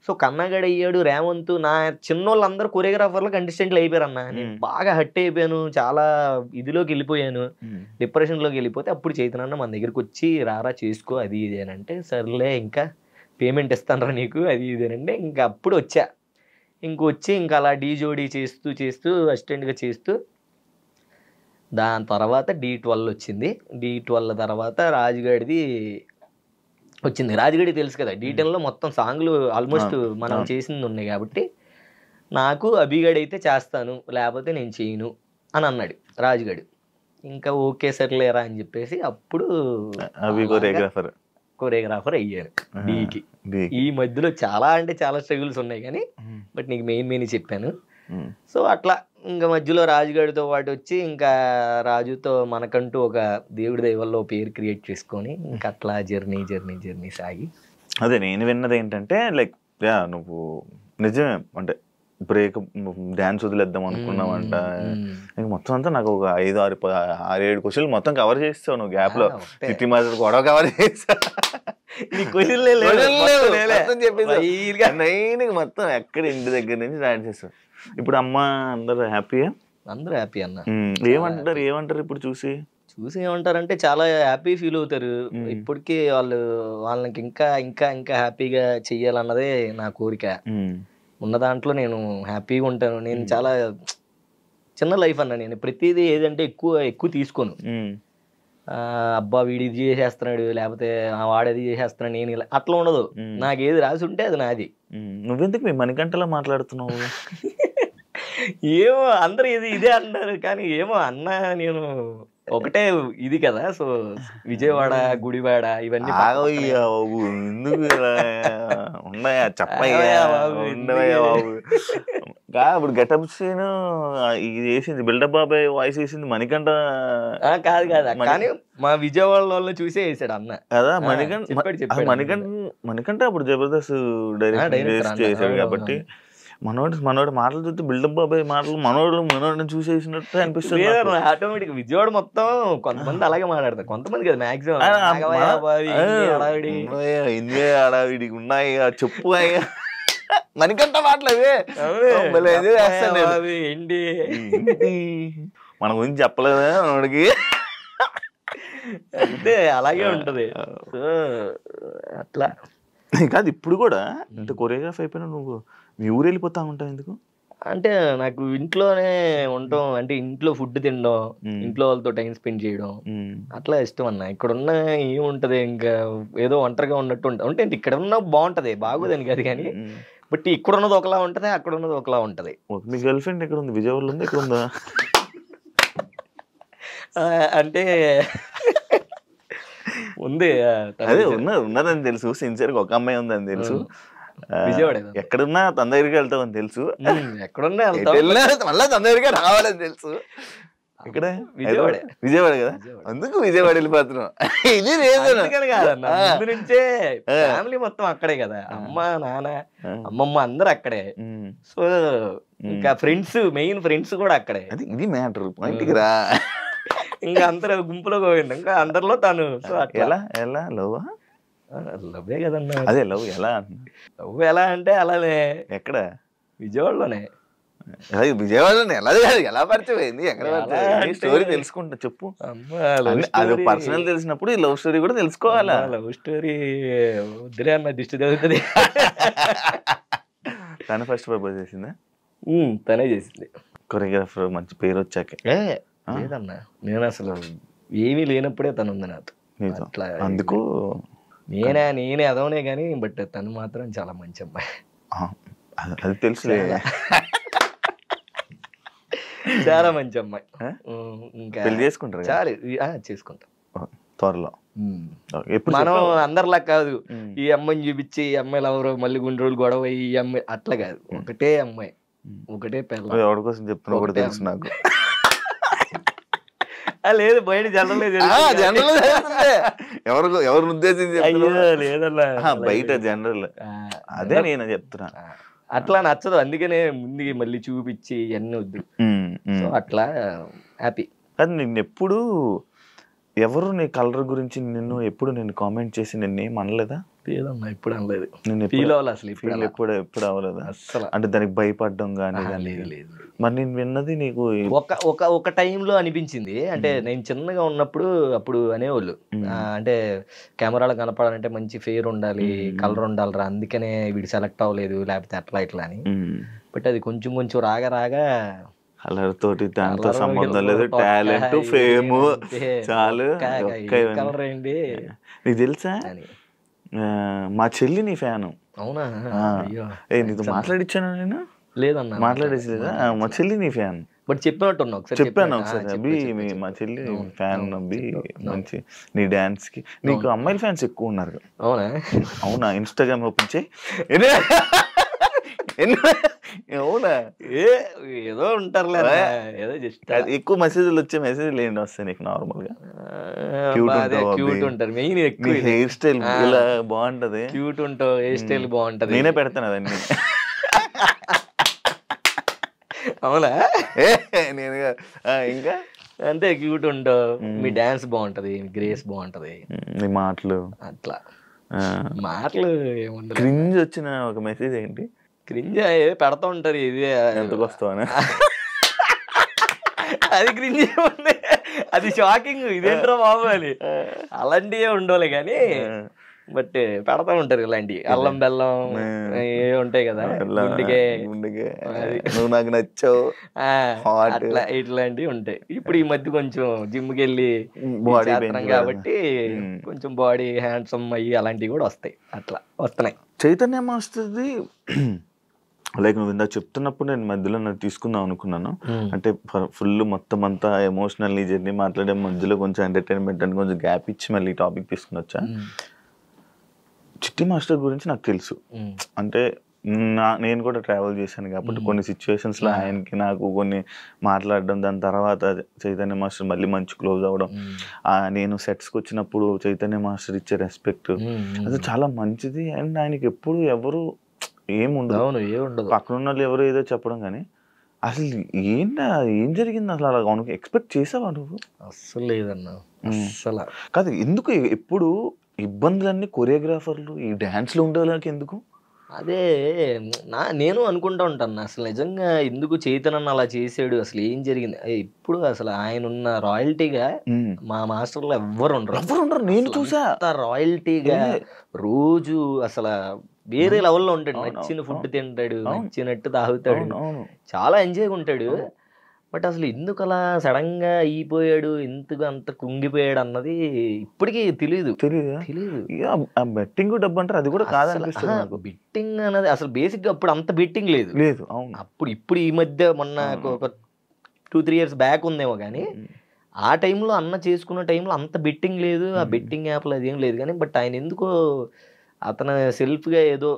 సో కన్నగడ అయ్యాడు, రేవంత్, నా చిన్నోళ్ళందరూ కొరియోగ్రాఫర్లు కంటెస్టెంట్లు అయిపోయారన్న. నేను బాగా హట్ అయిపోయాను, చాలా ఇదిలోకి వెళ్ళిపోయాను, డిప్రెషన్లోకి వెళ్ళిపోతే అప్పుడు చైతన్య మన దగ్గరికి వచ్చి రారా చేసుకో అది ఇది అని అంటే, సర్లే ఇంకా పేమెంట్ ఇస్తానరా నీకు అది ఇది అంటే ఇంకా అప్పుడు వచ్చా. ఇంకొచ్చి ఇంకా అలా డీ జోడీ చేస్తూ చేస్తూ అసిస్టెంట్గా చేస్తూ దాని తర్వాత D12 వచ్చింది. D12 తర్వాత రాజుగడిది వచ్చింది. రాజుగడి తెలుసు కదా, D10లో మొత్తం సాంగ్లు ఆల్మోస్ట్ మనం చేసింది ఉన్నాయి కాబట్టి నాకు అభిగడి అయితే చేస్తాను, లేకపోతే నేను చేయను అని అన్నాడు రాజుగడు. ఇంకా ఓకే సర్లేరా అని చెప్పేసి అప్పుడు కొరియోగ్రాఫర్ అయ్యాను డీకి. ఈ మధ్యలో చాలా అంటే చాలా స్ట్రగుల్స్ ఉన్నాయి కానీ బట్ నీకు మెయిన్ చెప్పాను. సో అట్లా ఇంకా మధ్యలో రాజుగడితో పాటు వచ్చి ఇంకా రాజుతో మనకంటూ ఒక దేవుడి దైవల్లో పేరు క్రియేట్ చేసుకొని ఇంకా అట్లా జర్నీ సాగి. అదే నేను విన్నది ఏంటంటే లైక్ నువ్వు నిజమే అంటే బ్రేక్ డాన్స్ వదిలేద్దాం అనుకున్నామంట. మొత్తం అంతా నాకు ఒక 5-6-7 క్వశ్చన్లు మొత్తం కవర్ చేస్తావు నువ్వు గ్యాప్ లో. సిటీ మాస్టర్ గొడవ కవర్ చేస్తావు మొత్తం ఎక్కడ ఇంటి దగ్గర నుంచి స్టార్ట్ చేస్తావు. ఇప్పుడు అమ్మ అందరు హ్యాపీయా? అందరూ హ్యాపీ అన్న. ఏమంటారు ఇప్పుడు చూసి ఏమంటారంటే చాలా హ్యాపీ ఫీల్ అవుతారు. ఇప్పటికీ వాళ్ళకి ఇంకా ఇంకా ఇంకా హ్యాపీగా చెయ్యాలన్నదే నా కోరిక. ఉన్న దాంట్లో నేను హ్యాపీగా ఉంటాను. నేను చాలా చిన్న లైఫ్ అన్న. నేను ప్రతిదీ ఏదంటే ఎక్కువ తీసుకోను. అబ్బా వీడు ఇది చేసేస్తున్నాడు లేకపోతే వాడేది చేసేస్తున్నాడు నేను ఇలా అట్లా ఉండదు. నాకు ఏది రాసి ఉంటే అది నాది. నువ్వెందుకు మీ మణికంఠలా మాట్లాడుతున్నావు? ఏమో అందరు ఇదే అంటారు కానీ ఏమో అన్న నేను ఒకటే ఇది కదా. సో విజయవాడ గుడివాడ ఇవన్నీ ఎందుకు ఉన్నాయా చెప్పయ్యా బాబు. ఇప్పుడు గెటప్ సీన్ ఇది వేసింది బిల్డప్ బాబాయ్ వాయిస్ వేసింది మణికంఠ కాదు కానీ మా విజయవాడ వాళ్ళు చూసే వేసాడు అన్న కదా. మణికంఠ అప్పుడు జబర్దస్త్ డైరెక్ట్ చేసాడు కాబట్టి మనోడు మాటలు చూస్తే బిల్డప్ బాబాయ్ మాటలు మనోడిని చూసేసినట్టు అనిపిస్తుంది. ఆటోమేటిక్ విజయవాడ మొత్తం కొంతమంది అలాగే మాట్లాడతారు, కొంతమంది కదా మాక్సిమం హిందీ ఆడావిడికి ఉన్నాయి చెప్పు అయ్యా మణికంఠ మాటలు ఏంటి మన గురించి చెప్పలేదా మనోడికి? అంటే అలాగే ఉంటది అట్లా కాదు. ఇప్పుడు కూడా ఇంత కొరియోగ్రాఫ్ అయిపోయినా నువ్వు మీ ఊరు వెళ్ళిపోతా ఉంటావు ఎందుకు? అంటే నాకు ఇంట్లోనే ఉండటం, అంటే ఇంట్లో ఫుడ్ తినడం, ఇంట్లో వాళ్ళతో టైం స్పెండ్ చేయడం అట్లా ఇష్టం అన్న. ఇక్కడ ఉన్న ఏముంటది ఇంకా ఏదో ఒంటరిగా ఉన్నట్టు అంటే ఇక్కడ ఉన్న బాగుంటది బాగోదని కాదు కానీ, బట్ ఇక్కడ ఉన్నది ఒకలా ఉంటది అక్కడ ఉన్నది ఒకలా ఉంటది. మీ గర్ల్ ఫ్రెండ్ ఎక్కడ ఉంది? విజయవాడలో ఉంది? ఎక్కడ ఉందా? అంటే ఉంది. అదే ఉన్నదని తెలుసు, సిన్సియర్గా ఒక అమ్మాయి ఉందని తెలుసు. విజయవాడ ఎక్కడున్నా తన దగ్గరికి వెళ్తామని తెలుసు, ఎక్కడున్నా మళ్ళీ తన దగ్గరికి రావాలని తెలుసు. ఇక్కడ విజయవాడ కదా, అందుకు విజయవాడ వెళ్ళిపోతున్నాం. ఇది కాదన్న, ముందు నుంచే ఫ్యామిలీ మొత్తం అక్కడే కదా, అమ్మ నాన్న అమ్మమ్మ అందరు అక్కడే. సో ఇంకా ఫ్రెండ్స్, మెయిన్ ఫ్రెండ్స్ కూడా అక్కడే. అది ఇది మ్యాటర్. పాయింట్కి రా. ఇంకా అందరు గుంపులో పోయింది, ఇంకా అందరిలో తను. సో ఎలా లవ్? లవ్వే కదన్నా. అదే లవ్ ఎలా? లవ్ ఎలా అంటే అలానే. ఎక్కడ? విజయవాడలోనే. విజయవాడలోనే ఎలా పరిచయం అయింది? ఎక్కడ స్టోరీ తెలుసుకుంటా చెప్పు. అది పర్సనల్ తెలిసినప్పుడు ఈ లవ్ స్టోరీ కూడా తెలుసుకోవాలా? లవ్ స్టోరీ వద్దులే అన్న, దిష్టి తగ్గుతుంది. తను ఫస్ట్ ప్రపోజ్ చేసిందా? తనే చేసింది. కొరియోగ్రాఫర్ మంచి పేరు వచ్చాక లేదన్నా, నేను అసలు ఏమీ లేనప్పుడే తను ఉంది నాతో. అట్లా అందుకు నేనే అదవనే కానీ, బట్ తను మాత్రం చాలా మంచి అమ్మాయి. అది తెలుసులే, చాలా మంచి అమ్మాయి. ఇంకా పెళ్లి చేసుకుంటారు? చాలా చేసుకుంటాం త్వరలో. మనం అందరిలా కాదు, ఈ అమ్మాయిని చూపించి ఈ అమ్మాయిలు ఎవరో మళ్ళీ కొన్ని రోజులు గొడవ ఈ అమ్మాయి అట్లా కాదు. ఒకటే అమ్మాయి, ఒకటే పిల్ల. ఎవరి కోసం చెప్తున్నా కూడా తెలుసు నాకు. లేదు బయట జనరల్ ఎవరిని ఉద్దేశించి లేదన్నా, బయట జనరల్. అదే నేను చెప్తున్నా, అట్లా నచ్చదు. అందుకనే ముందుకి మళ్ళీ చూపించి అన్ని వద్దు. సో అట్లా హ్యాపీ. అది నిన్ను ఎప్పుడు ఎవరు నీ కలర్ గురించి ఎప్పుడు నేను కామెంట్ చేసి నిన్నేం అనలేదా? లేదన్నా, ఎప్పుడు అనలేదు. నేను ఫీల్ అవ్వాలి అసలు, ఎప్పుడు అవ్వలేదా అసలు? అంటే దానికి భయపడడం కానీ? లేదు. మరి నేను విన్నది నీకు ఒక టైంలో అనిపించింది. అంటే నేను చిన్నగా ఉన్నప్పుడు అప్పుడు అనేవాళ్ళు, అంటే కెమెరాలో కనపడాలంటే మంచి ఫేర్ ఉండాలి, కలర్ ఉండాలిరా, అందుకనే వీడు సెలెక్ట్ అవ్వలేదు లేకపోతే అట్లా ఇట్లా అని. బట్ అది కొంచెం రాగా కలర్ తోటి దాంతో సంబంధం లేదు, టాలెంట్ ఫేమ్ చాలు. కలర్ ఏంటి నీకు తెలుసా, మా చెల్లి నీ ఫ్యాను. అవునా? నీతో మాట్లాడిచ్చాను నేను? లేదన్నా, మాట్లాడేసి లేదా? మా చెల్లి నీ ఫ్యాన్. బట్ చెప్పాను ఒకసారి అభి మా చెల్లి ఫ్యాన్. అభి మంచి నీ డాన్స్ కి. నీకు అమ్మాయిల ఫ్యాన్స్ ఎక్కువ ఉన్నారు. అవునా? ఇన్స్టాగ్రామ్ ఓపెన్ చేయి. అవునా? ఏదో ఉంటారులే, ఏదో జస్ట్ ఎక్కువ మెసేజ్లు వచ్చే మెసేజ్లు ఏంటి వస్తాయి నీకు? నార్మల్ గా క్యూట్ ఉంటారు, మెయిన్ ఎక్కువ హెయిర్ స్టైల్ ఇలా బాగుంటది, క్యూట్ ఉంటావు, హెయిర్ స్టైల్ బాగుంటది. నేనే పెడతాను అవన్నీ. అవునా? నేను ఇంకా అంతే క్యూట్ ఉంటావు, మీ డాన్స్ బాగుంటది, మీ గ్రేస్ బాగుంటది, నీ మాటలు అట్లా. మాటలు ఏముండదు. క్రింజ్ వచ్చిన ఒక మెసేజ్ ఏంటి? క్రింజ్ పెడతా ఉంటారు, ఇది ఎంతకు వస్తావని. అది క్రింజ్ ఏముంది, అది షాకింగ్, ఇదేంట్రా బాబు అని. అలాంటివే ఉండవులే కానీ బట్ పెడతా ఉంటారు ఇలాంటివి, అల్లం బెల్లం ఏ ఉంటాయి కదా, గుండెకే నువ్వు నాకు నచ్చావు అట్లా ఇట్లాంటివి ఉంటాయి. ఇప్పుడు ఈ మధ్య కొంచెం జిమ్కి వెళ్ళి చేస్తున్నాం కాబట్టి కొంచెం బాడీ హ్యాండ్సమ్ అయ్యి అలాంటివి కూడా వస్తాయి, అట్లా వస్తున్నాయి. చైతన్య మాస్టర్ది లైక్ నువ్వు ఇందాక చెప్తున్నప్పుడు నేను మధ్యలో నేను తీసుకుందాం అనుకున్నాను. అంటే ఫుల్ మొత్తం అంతా ఎమోషనల్ జర్నీ మాట్లాడే మధ్యలో కొంచెం ఎంటర్టైన్మెంట్ అని కొంచెం గ్యాప్ ఇచ్చి మళ్ళీ టాపిక్ తీసుకుని వచ్చా. చిట్టి మాస్టర్ గురించి నాకు తెలుసు, అంటే నేను కూడా ట్రావెల్ చేశాను కాబట్టి కొన్ని సిచ్యువేషన్స్లో ఆయనకి నాకు కొన్ని మాట్లాడడం, దాని తర్వాత చైతన్య మాస్టర్ మళ్ళీ మంచి క్లోజ్ అవ్వడం, నేను సెట్స్కి వచ్చినప్పుడు చైతన్య మాస్టర్ ఇచ్చే రెస్పెక్ట్ అది చాలా మంచిది. అండ్ ఆయనకి ఎప్పుడు ఎవరు ఏముండదు, పక్కన ఉన్న వాళ్ళు ఎవరు ఏదో చెప్పడం, కానీ అసలు ఏం జరిగింది అసలు అలా నువ్వు ఎక్స్పెక్ట్ చేసావా? నువ్వు అస్సలు లేదన్నా, అస్సలు కాదు. ఎందుకు ఎప్పుడు ఇబ్బందులన్నీ కొరియోగ్రాఫర్లు ఈ డాన్స్లో ఉండేవాళ్ళకి ఎందుకు? అదే నేను అనుకుంటా ఉంటాను, అసలు నిజంగా ఎందుకు చైతన్య అలా చేసాడు, అసలు ఏం జరిగింది. ఇప్పుడు అసలు ఆయన ఉన్న రాయల్టీగా మా మాస్టర్లు ఎవ్వరు ఉండరు. నేను చూసా రాయల్టీగా రోజు అసలు వేరే లెవెల్లో ఉంటాడు. నచ్చిన ఫుడ్ తింటాడు, నచ్చినట్టు తాగుతాడు, చాలా ఎంజాయ్గా ఉంటాడు. బట్ అసలు ఎందుకు అలా సడన్ గా అయిపోయాడు, ఎందుకు అంత కుంగిపోయాడు అన్నది ఇప్పటికీ తెలియదు. బెట్టింగ్ డబ్బు అంటారు, అది కూడా కాదనిపిస్తుంది. బెట్టింగ్ అనేది అసలు బేసిక్ గా అప్పుడు అంత బెట్టింగ్ లేదు. అప్పుడు ఇప్పుడు ఈ మధ్య మొన్న ఒక 2-3 years బ్యాక్ ఉందేమో కానీ ఆ టైంలో అన్న చేసుకున్న టైంలో అంత బెట్టింగ్ లేదు. ఆ బెట్టింగ్ యాప్లో అదేం లేదు కానీ బట్ ఆయన ఎందుకో అతను సెల్ఫ్గా ఏదో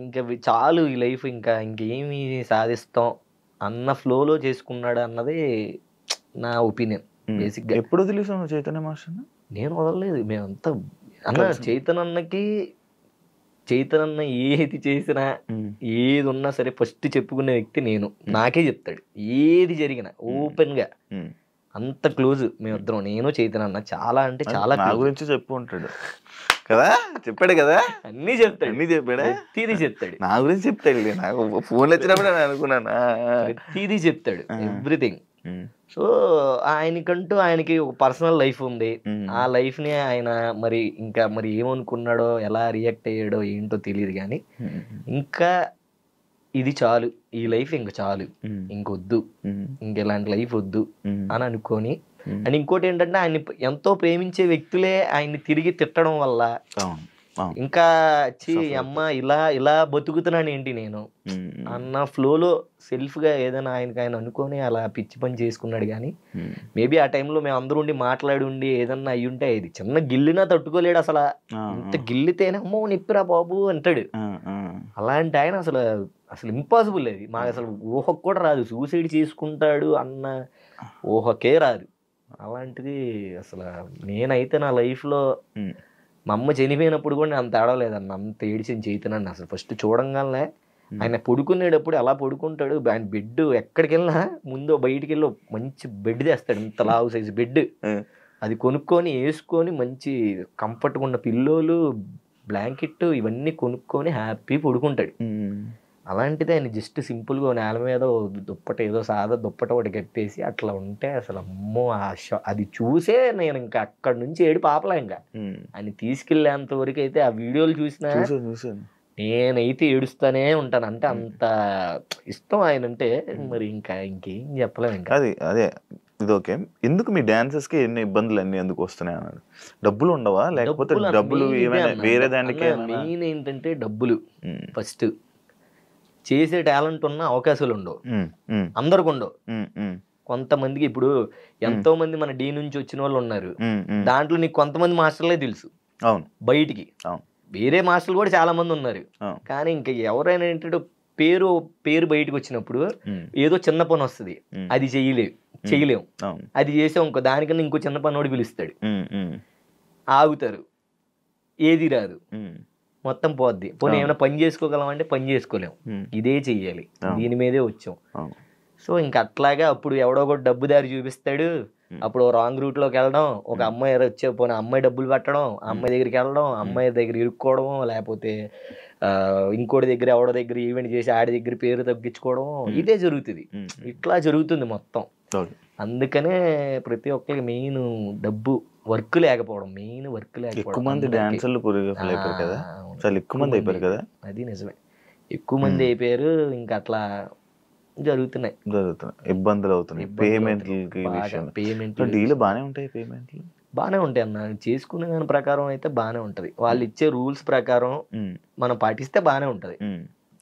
ఇంకా చాలు ఈ లైఫ్, ఇంకా ఇంకేమి సాధిస్తాం అన్న ఫ్లోలో చేసుకున్నాడు అన్నది నా ఒపీనియన్. బేసిక్గా ఎప్పుడు వదిలేసాను చైతన్య మాస్టర్? నేను వదలలేదు, మేమంతా అన్న చైతన్య ఏది చేసినా ఏది ఉన్నా సరే ఫస్ట్ చెప్పుకునే వ్యక్తి నేను. నాకే చెప్తాడు ఏది జరిగినా ఓపెన్ గా, అంత క్లోజ్ మేమిద్దరం, నేను చైతన్య చాలా అంటే చాలా. నా గురించి చెప్పు ఉంటాడు కదా, చెప్పాడు కదా, అన్ని చెప్తాడు, ప్రతిదీ చెప్తాడు నా గురించి చెప్తాడు. నాకు ఫోన్లు వచ్చినప్పుడు నేను అనుకున్నాను, ప్రతిదీ చెప్తాడు, ఎవ్రీథింగ్. సో ఆయనకంటూ ఆయనకి ఒక పర్సనల్ లైఫ్ ఉంది. ఆ లైఫ్ ని ఆయన మరి ఇంకా మరి ఏమనుకున్నాడో, ఎలా రియాక్ట్ అయ్యాడో ఏంటో తెలియదు కానీ ఇంకా ఇది చాలు, ఈ లైఫ్ ఇంక చాలు, ఇంకొద్దు, ఇంకెలాంటి లైఫ్ వద్దు అని అనుకొని. అండ్ ఇంకోటి ఏంటంటే ఆయన ఎంతో ప్రేమించే వ్యక్తులే ఆయన్ని తిరిగి తిట్టడం వల్ల ఇంకా అమ్మ ఇలా బతుకుతున్నాను ఏంటి నేను అన్న ఫ్లోలో సెల్ఫ్గా ఏదైనా ఆయన అనుకొని అలా పిచ్చి పని చేసుకున్నాడు. కానీ మేబీ ఆ టైంలో మేము అందరూ ఉండి మాట్లాడి ఉండి ఏదన్నా అయ్యి ఉంటే ఇది చిన్న గిల్లినా తట్టుకోలేడు. అసలు ఇంత గిల్లితేనే అమ్మో నిప్పిరా బాబు అంటాడు. అలాంటి ఆయన అసలు ఇంపాసిబుల్. అది మాకు అసలు ఊహకు కూడా రాదు, సూసైడ్ చేసుకుంటాడు అన్న ఊహకే రాదు. అలాంటిది అసలు నేనైతే నా లైఫ్లో మా అమ్మ చనిపోయినప్పుడు కూడా నేను అంత ఏడవలేదన్న, అంత ఏడిచిన చైతన్యాన్ని. అసలు ఫస్ట్ చూడంగానే ఆయన పడుకునేటప్పుడు ఎలా పడుకుంటాడు, ఆయన బెడ్ ఎక్కడికి వెళ్ళినా ముందు బయటికి వెళ్ళి మంచి బెడ్ తెస్తాడు, ఇంత లావు సైజు బెడ్. అది కొనుక్కొని వేసుకొని మంచి కంఫర్ట్గా ఉన్న పిల్లోలు, బ్లాంకెట్ ఇవన్నీ కొనుక్కొని హ్యాపీ పడుకుంటాడు. అలాంటిది ఆయన జస్ట్ సింపుల్గా నేల మీద దుప్పట, ఏదో సాదా దుప్పట ఒకటి కట్టేసి అట్లా ఉంటే అసలు అమ్మో అది చూసే నేను ఇంకా అక్కడి నుంచి ఏడు పాపలా. ఇంకా ఆయన తీసుకెళ్ళేంత వరకు అయితే ఆ వీడియోలు చూసినా నేనైతే ఏడుస్తానే ఉంటాను. అంటే అంత ఇష్టం ఆయన అంటే, మరి ఇంకేం చెప్పలేము. ఇంకా అదే ఇది ఓకే. ఎందుకు మీ డాన్సర్స్ కి ఎన్ని ఇబ్బందులు అన్ని ఎందుకు వస్తున్నాయి అన్నాడు? డబ్బులు ఉండవా, లేకపోతే డబ్బులు ఏమైనా వేరే దానికి? మెయిన్ ఏంటంటే డబ్బులు. ఫస్ట్ చేసే టాలెంట్ ఉన్న అవకాశాలు ఉండవు, అందరికి ఉండవు. కొంతమందికి ఇప్పుడు ఎంతో మంది మన డీ నుంచి వచ్చిన వాళ్ళు ఉన్నారు, దాంట్లో నీకు కొంతమంది మాస్టర్లే తెలుసు బయటికి. వేరే మాస్టర్లు కూడా చాలా మంది ఉన్నారు. కానీ ఇంకా ఎవరైనా ఏంటంటే పేరు బయటకు వచ్చినప్పుడు ఏదో చిన్న పని వస్తుంది, అది చెయ్యలేము. అది చేసే ఇంకో దానికన్నా ఇంకో చిన్న పని వాడు పిలుస్తాడు, ఆగుతారు, ఏది రాదు, మొత్తం పోద్ది. పోనీ ఏమైనా పని చేసుకోగలం అంటే పని చేసుకోలేము, ఇదే చెయ్యాలి, దీని మీదే వచ్చాం. సో ఇంకా అట్లాగా అప్పుడు ఎవడో ఒకటి డబ్బు దారి చూపిస్తాడు, అప్పుడు రాంగ్ రూట్ లోకి వెళ్ళడం, ఒక అమ్మాయి వచ్చే పోనీ అమ్మాయి డబ్బులు పెట్టడం, ఆ అమ్మాయి దగ్గరికి వెళ్ళడం, అమ్మాయి దగ్గర ఇరుక్కోవడం, లేకపోతే ఇంకోటి దగ్గర ఎవడో దగ్గర ఈవెంట్ చేసి ఆడి దగ్గర పేరు తగ్గించుకోవడం, ఇదే జరుగుతుంది. ఇట్లా జరుగుతుంది మొత్తం. అందుకనే ప్రతి ఒక్కరికి మెయిన్ డబ్బు, వర్క్ లేకపోవడం, మెయిన్ వర్క్ లేకపోవడం. అది నిజమే, ఎక్కువ మంది అయిపోయారు. ఇంకా అట్లా జరుగుతున్నాయి ఇబ్బందులు అవుతున్నాయి. పేమెంట్ డీల్ బాగానే ఉంటాయి, పేమెంట్లు బాగానే ఉంటాయి అన్న. చేసుకునే దాని ప్రకారం అయితే బాగానే ఉంటది. వాళ్ళు ఇచ్చే రూల్స్ ప్రకారం మనం పాటిస్తే బాగానే ఉంటది.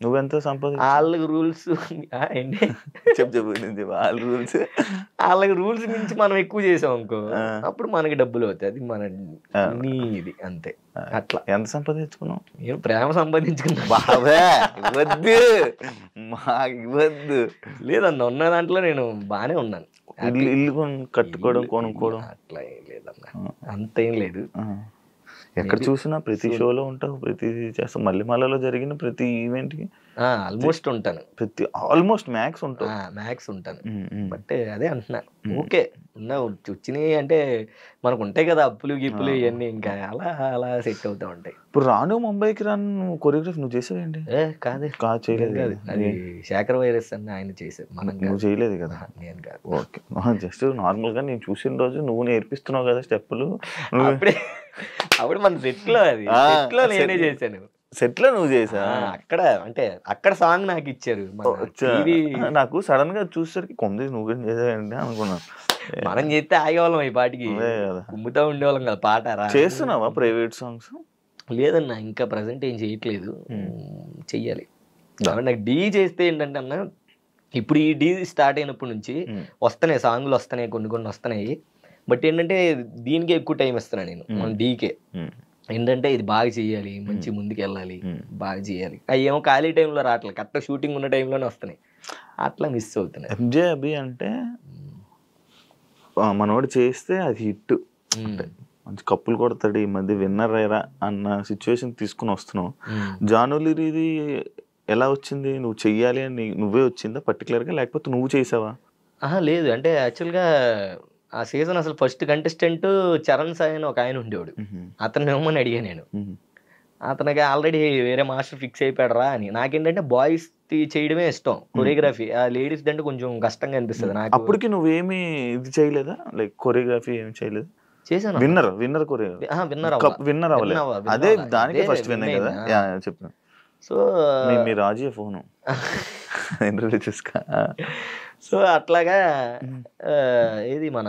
నువ్వెంత సంపాదించు? వాళ్ళకి రూల్స్ ఏంటి వాళ్ళ రూల్స్, వాళ్ళకి రూల్స్ నుంచి మనం ఎక్కువ చేసాం అనుకో, అప్పుడు మనకి డబ్బులు అవుతాయి. అది మన ఇది అంతే. అట్లా ఎంత సంపాదించుకున్నావు? నేను ప్రేమ సంపాదించుకున్నా. బాబా ఇవ్వద్దు, మాకు ఇవ్వద్దు. లేదన్న, ఉన్న దాంట్లో నేను బాగానే ఉన్నాను. ఇల్లు కట్టుకోవడం, కొనుక్కోవడం అట్లా ఏం లేదన్న, అంతేం లేదు. ఎక్కడ చూసినా ప్రతి షోలో ఉంటావు, ప్రతి చేస్తావు, మల్లెమాలలో జరిగిన ప్రతి ఈవెంట్ కి ఆల్మోస్ట్ ఉంటాను. ఆల్మోస్ట్ మ్యాక్స్ ఉంటావు. మ్యాక్స్ ఉంటాను. బట్ అదే అంటున్నా, ఓకే ఉన్నా వచ్చినాయి అంటే మనకు ఉంటాయి కదా అప్పులు గిప్పులు ఇవన్నీ, ఇంకా అలా అలా సెట్ అవుతా ఉంటాయి. ఇప్పుడు రాను ముంబైకి రాను కొరియోగ్రఫీ నువ్వు చేసావేంటి? కాదు చేయలేదు, అది శేఖర్ వైరస్ అని ఆయన చేశారు, మనం నువ్వు చేయలేదు కదా. నేను కాదు. ఓకే, జస్ట్ నార్మల్ గా నేను చూసిన రోజు నువ్వు నేర్పిస్తున్నావు కదా స్టెప్పులు. అప్పుడు మన సెట్ లో, అది సెట్ లో నేనే చేశాను. సెట్ లో నువ్వు చేసా? అక్కడ అంటే అక్కడ సాంగ్ నాకు ఇచ్చారు. నాకు సడన్ గా చూసేసరికి కొంది నువ్వేం చేసావంటే అనుకున్నాను. మనం చేస్తే ఆగేవాళ్ళం, ఈ పాటికి కుమ్ముతా ఉండేవాళ్ళం కదా. పాట చేస్తున్నావా ప్రైవేట్ సాంగ్స్? లేదన్నా, ఇంకా ప్రజెంట్ ఏం చేయట్లేదు, చెయ్యాలి. నాకు డీ చేస్తే ఏంటంటే అన్న, ఇప్పుడు ఈ డీ స్టార్ట్ అయినప్పటి నుంచి వస్తున్నాయి సాంగ్లు, వస్తున్నాయి కొన్ని కొన్ని వస్తున్నాయి. బట్ ఏంటంటే దీనికి ఎక్కువ టైం ఇస్తున్నాను నేను, మన డీకే. ఏంటంటే ఇది బాగా చెయ్యాలి, మంచి ముందుకు వెళ్ళాలి, బాగా చేయాలి. అవి ఏమో ఖాళీ టైంలో రావట్లేదు, కరెక్ట్ షూటింగ్ ఉన్న టైంలోనే వస్తున్నాయి, అట్లా మిస్ అవుతున్నాయి. ఎంజే అభి అంటే మనోడు చేస్తే అది హిట్, మంచి కప్పులు కొడతాడు, ఈ మధ్య విన్నర్ అయ్యారా అన్న సిచ్యువేషన్ తీసుకుని వస్తున్నావు. జానులిరిది ఎలా వచ్చింది? నువ్వు చెయ్యాలి అని నువ్వే వచ్చిందా పర్టికులర్గా, లేకపోతే నువ్వు చేసావా? లేదు, అంటే యాక్చువల్గా ఆ సీజన్ అసలు ఫస్ట్ కంటెస్టెంట్ చరణ్ సాయి అని ఒక ఆయన ఉండేవాడు, అతను ఏమని అడిగా నేను. అతనికి ఆల్రెడీ వేరే మాస్టర్ ఫిక్స్ అయిపోయాడరా అని. నాకేంటంటే బాయ్స్ చేయడమే ఇష్టం కొరియోగ్రఫీ, ఆ లేడీస్ అంటే కొంచెం కష్టంగా అనిపిస్తుంది నాకు. అప్పటికి నువ్వేమి ఇది చేయలేదా, లైక్ కొరియోగ్రఫీ ఏమి చేయలేదు? చేశాను. విన్నర్ కొరియోగ్రఫీ విన్నర్ అవ్వలేదు, అదే దానికి ఫస్ట్ విన్నర్ కదా చెప్పు. సో మీ రాజీ ఫోను ఇంటర్వ్యూ చూసుకో. సో అట్లాగా ఏది మన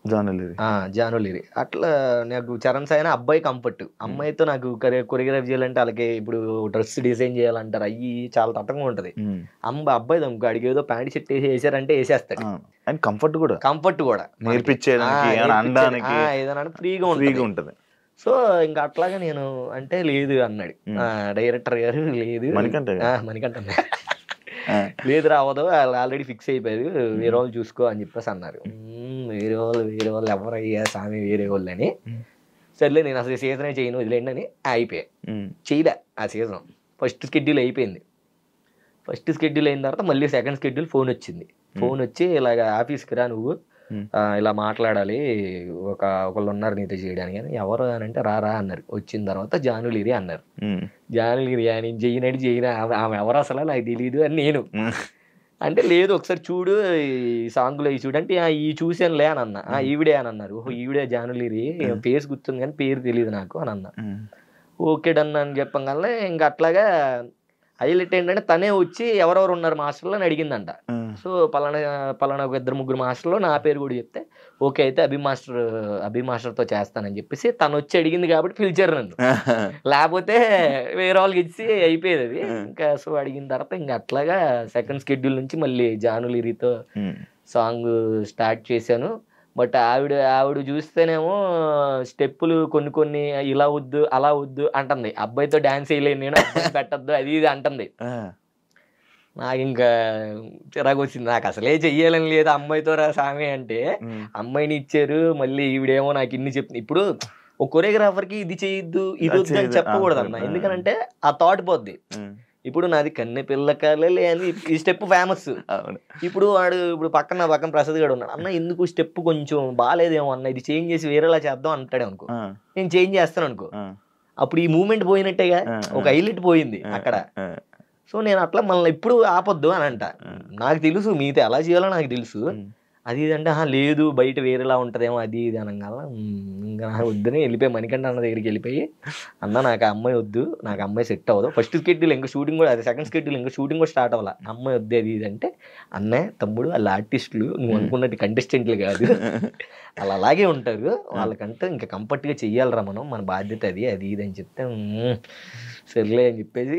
జానులిరి అట్లా నాకు చరణ్ సాయి అబ్బాయి కంఫర్ట్, అమ్మాయితో నాకు కొరియోగ్రఫీ చేయాలంటే వాళ్ళకి ఇప్పుడు డ్రెస్ డిజైన్ చేయాలంటారు, అయ్యి చాలా తట్టంగా ఉంటది. అబ్బాయి దమ్ము అడిగి ఏదో ప్యాంట్ షర్ట్ వేసారంటే వేసేస్తాడు. కంఫర్ట్ కూడా నేర్పించేదానికి ఏదైనా ఫ్రీగా ఉంటది. సో ఇంకా అట్లాగా నేను అంటే లేదు అన్నాడు డైరెక్టర్ గారు. లేదు మణికంఠ లేదు రావదు, ఆల్రెడీ ఫిక్స్ అయిపోయారు, వేరే వాళ్ళు చూసుకో అని చెప్పేసి అన్నారు. వేరే వాళ్ళు ఎవరయ్యా స్వామి వేరే వాళ్ళు అని. సర్లే నేను అసలు సీజనే చేయను వదిలేండి అని అయిపోయా. చేయలే ఆ సీజన్. ఫస్ట్ షెడ్యూల్ అయిపోయింది. ఫస్ట్ షెడ్యూల్ అయిన తర్వాత మళ్ళీ సెకండ్ షెడ్యూల్ ఫోన్ వచ్చింది. ఫోన్ వచ్చి ఇలాగ ఆఫీస్కి రా నువ్వు, ఇలా మాట్లాడాలి, ఒకళ్ళు ఉన్నారు నీతో చేయడానికి అని. ఎవరు అని అంటే రారా అన్నారు. వచ్చిన తర్వాత జానులిరి అన్నారు. జానులిరి నేను చేయను ఆమె ఎవరు అసలు నాకు తెలియదు అని నేను అంటే, లేదు ఒకసారి చూడు ఈ సాంగ్లో ఈ చూడంటే ఈ చూసానులే అని అన్నా. ఈవిడే అని అన్నారు. ఓహో ఈవిడే జానులిరి, ఫేస్ గుర్తుంది కానీ పేరు తెలియదు నాకు అని అన్నా. ఓకే డన్ అని చెప్పగలనే. ఇంకా అట్లాగా హైలైట్ ఏంటంటే తనే వచ్చి ఎవరెవరు ఉన్నారు మాస్టర్లో అని అడిగిందంట. సో పలానా ఒక 2-3 మాస్టర్లో నా పేరు కూడా చెప్తే ఓకే అయితే అభి మాస్టర్తో చేస్తానని చెప్పేసి తను వచ్చి అడిగింది కాబట్టి పిలిచారు నన్ను. లేకపోతే వేరే వాళ్ళకి ఇచ్చి అయిపోయేది అది. ఇంకా సో అడిగిన తర్వాత ఇంకా అట్లాగా సెకండ్ షెడ్యూల్ నుంచి మళ్ళీ జానులిరితో సాంగ్ స్టార్ట్ చేశాను. బట్ ఆవిడ చూస్తేనేమో స్టెప్పులు కొన్ని ఇలా వద్దు అలా వద్దు అంటుంది. అబ్బాయితో డాన్స్ వేయలేను నేను, అబ్బాయి పెట్టద్దు అది ఇది అంటుంది. నాకు ఇంకా చిరాకు వచ్చింది. నాకు అసలే చెయ్యాలని లేదు అమ్మాయితో రా సామి అంటే. అమ్మాయిని ఇచ్చారు, మళ్ళీ ఈవిడేమో నాకు ఇన్ని చెప్తుంది. ఇప్పుడు ఒక కొరియోగ్రాఫర్కి ఇది చేయొద్దు ఇది వద్దు అని చెప్పకూడదు అన్న. ఎందుకనంటే ఆ థాట్ పోద్ది. ఇప్పుడు నాది కన్నె పిల్లకాలే అని ఈ స్టెప్ ఫేమస్. ఇప్పుడు ఇప్పుడు పక్కన ప్రసాద్ గారు ఉన్నాడు, అన్న ఎందుకు స్టెప్ కొంచెం బాగాలేదేమో అన్న, ఇది చేంజ్ చేసి వేరేలా చేద్దాం అంటాడు అనుకో, నేను చేంజ్ చేస్తాను అనుకో, అప్పుడు ఈ మూమెంట్ పోయినట్టేగా, ఒక హైలైట్ పోయింది అక్కడ. సో నేను అట్లా మళ్ళీ ఇప్పుడు ఆపొద్దు అని అంట. నాకు తెలుసు మిగతా ఎలా చేయాలో నాకు తెలుసు, అది ఇది అంటే లేదు బయట వేరేలా ఉంటుందేమో అది ఇది అనగాల ఇంకా నాకు వద్దని వెళ్ళిపోయి మణికంఠ అన్న దగ్గరికి వెళ్ళిపోయి, అన్న నాకు ఆ అమ్మాయి వద్దు, నాకు అమ్మాయి సెట్ అవ్వదు, ఫస్ట్ స్కెడ్యూల్ ఇంకా షూటింగ్ కూడా, అది సెకండ్ స్కెడ్యూల్ ఇంకా షూటింగ్ కూడా స్టార్ట్ అవ్వాలి, అమ్మాయి వద్దు అది ఇది అంటే, అన్నయ్య తమ్ముడు వాళ్ళ ఆర్టిస్టులు నువ్వు అనుకున్నట్టు కంటెస్టెంట్లు కాదు, వాళ్ళు అలాగే ఉంటారు, వాళ్ళకంటే ఇంకా కంఫర్ట్గా చెయ్యాలరా మనం, మన బాధ్యత అది అది ఇది అని చెప్తే సర్లే అని చెప్పేసి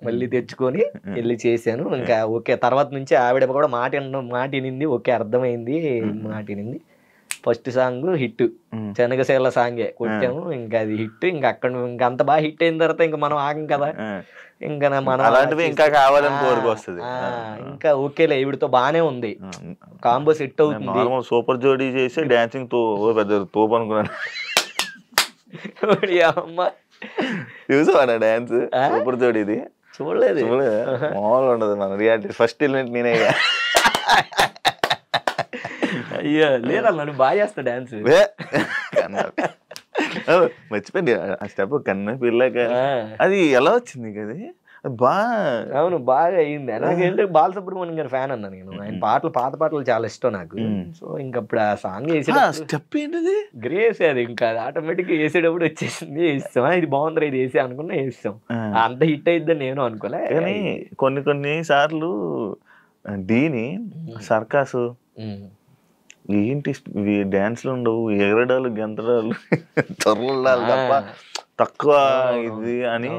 మళ్ళీ తెచ్చుకొని వెళ్ళి చేశాను. ఇంకా ఓకే, తర్వాత నుంచి ఆవిడ కూడా మాట వినింది, ఓకే అర్థమైంది మాట వినింది. ఫస్ట్ సాంగ్ హిట్, శనగసేల సాంగే కొట్టాము, ఇంకా అది హిట్. ఇంకా అక్కడ ఇంకా అంత బాగా హిట్ అయిన తర్వాత ఇంకా మనం ఆగం కదా, ఇంకా మనం ఇంకా కావాలని కోరుకొస్తుంది. ఇంకా ఓకేలే ఈవిడతో బానే ఉంది, కాంబో సెట్ అవుతుంది. సూపర్ జోడీ చేసి డాన్సింగ్ తో పెద్ద తోపు అనుకున్నాను. అమ్మ చూసావా డాన్స్ సూపర్ జోడీది? చూడలేదు, మామూలుగా ఉండదు. మన రియాలిటీ ఫస్ట్ ఎలిమెంట్ నేనే. అయ్యో లేదా నన్ను బాగా చేస్తా డాన్స్. మర్చిపోయింది ఆ స్టెప్, కన్న పిల్లక అది ఎలా వచ్చింది కదా, అవును బాగా అయింది. నాకేంటే బాలసుబ్రహ్మణ్యం గారి ఫ్యాన్ అన్నా నేను, ఆయన పాటలు పాత పాటలు చాలా ఇష్టం నాకు. సో ఇంకప్పుడు ఆ సాంగ్ స్టెప్ ఏంటిది గ్రేస్, అది ఇంకా ఆటోమేటిక్ వేసేటప్పుడు వచ్చేసింది, ఇస్తాం ఇది బాగుంది ఇది వేసే అనుకున్నా వేస్తాం, అంత హిట్ అయిద్దని నేను అనుకోలే. కానీ కొన్ని సార్లు డీని సర్కాసు ఏంటి డాన్స్లు ఉండవు, ఎగరడాలు గెంతడాలు తొరలాలు తప్ప తక్కువ ఇది అని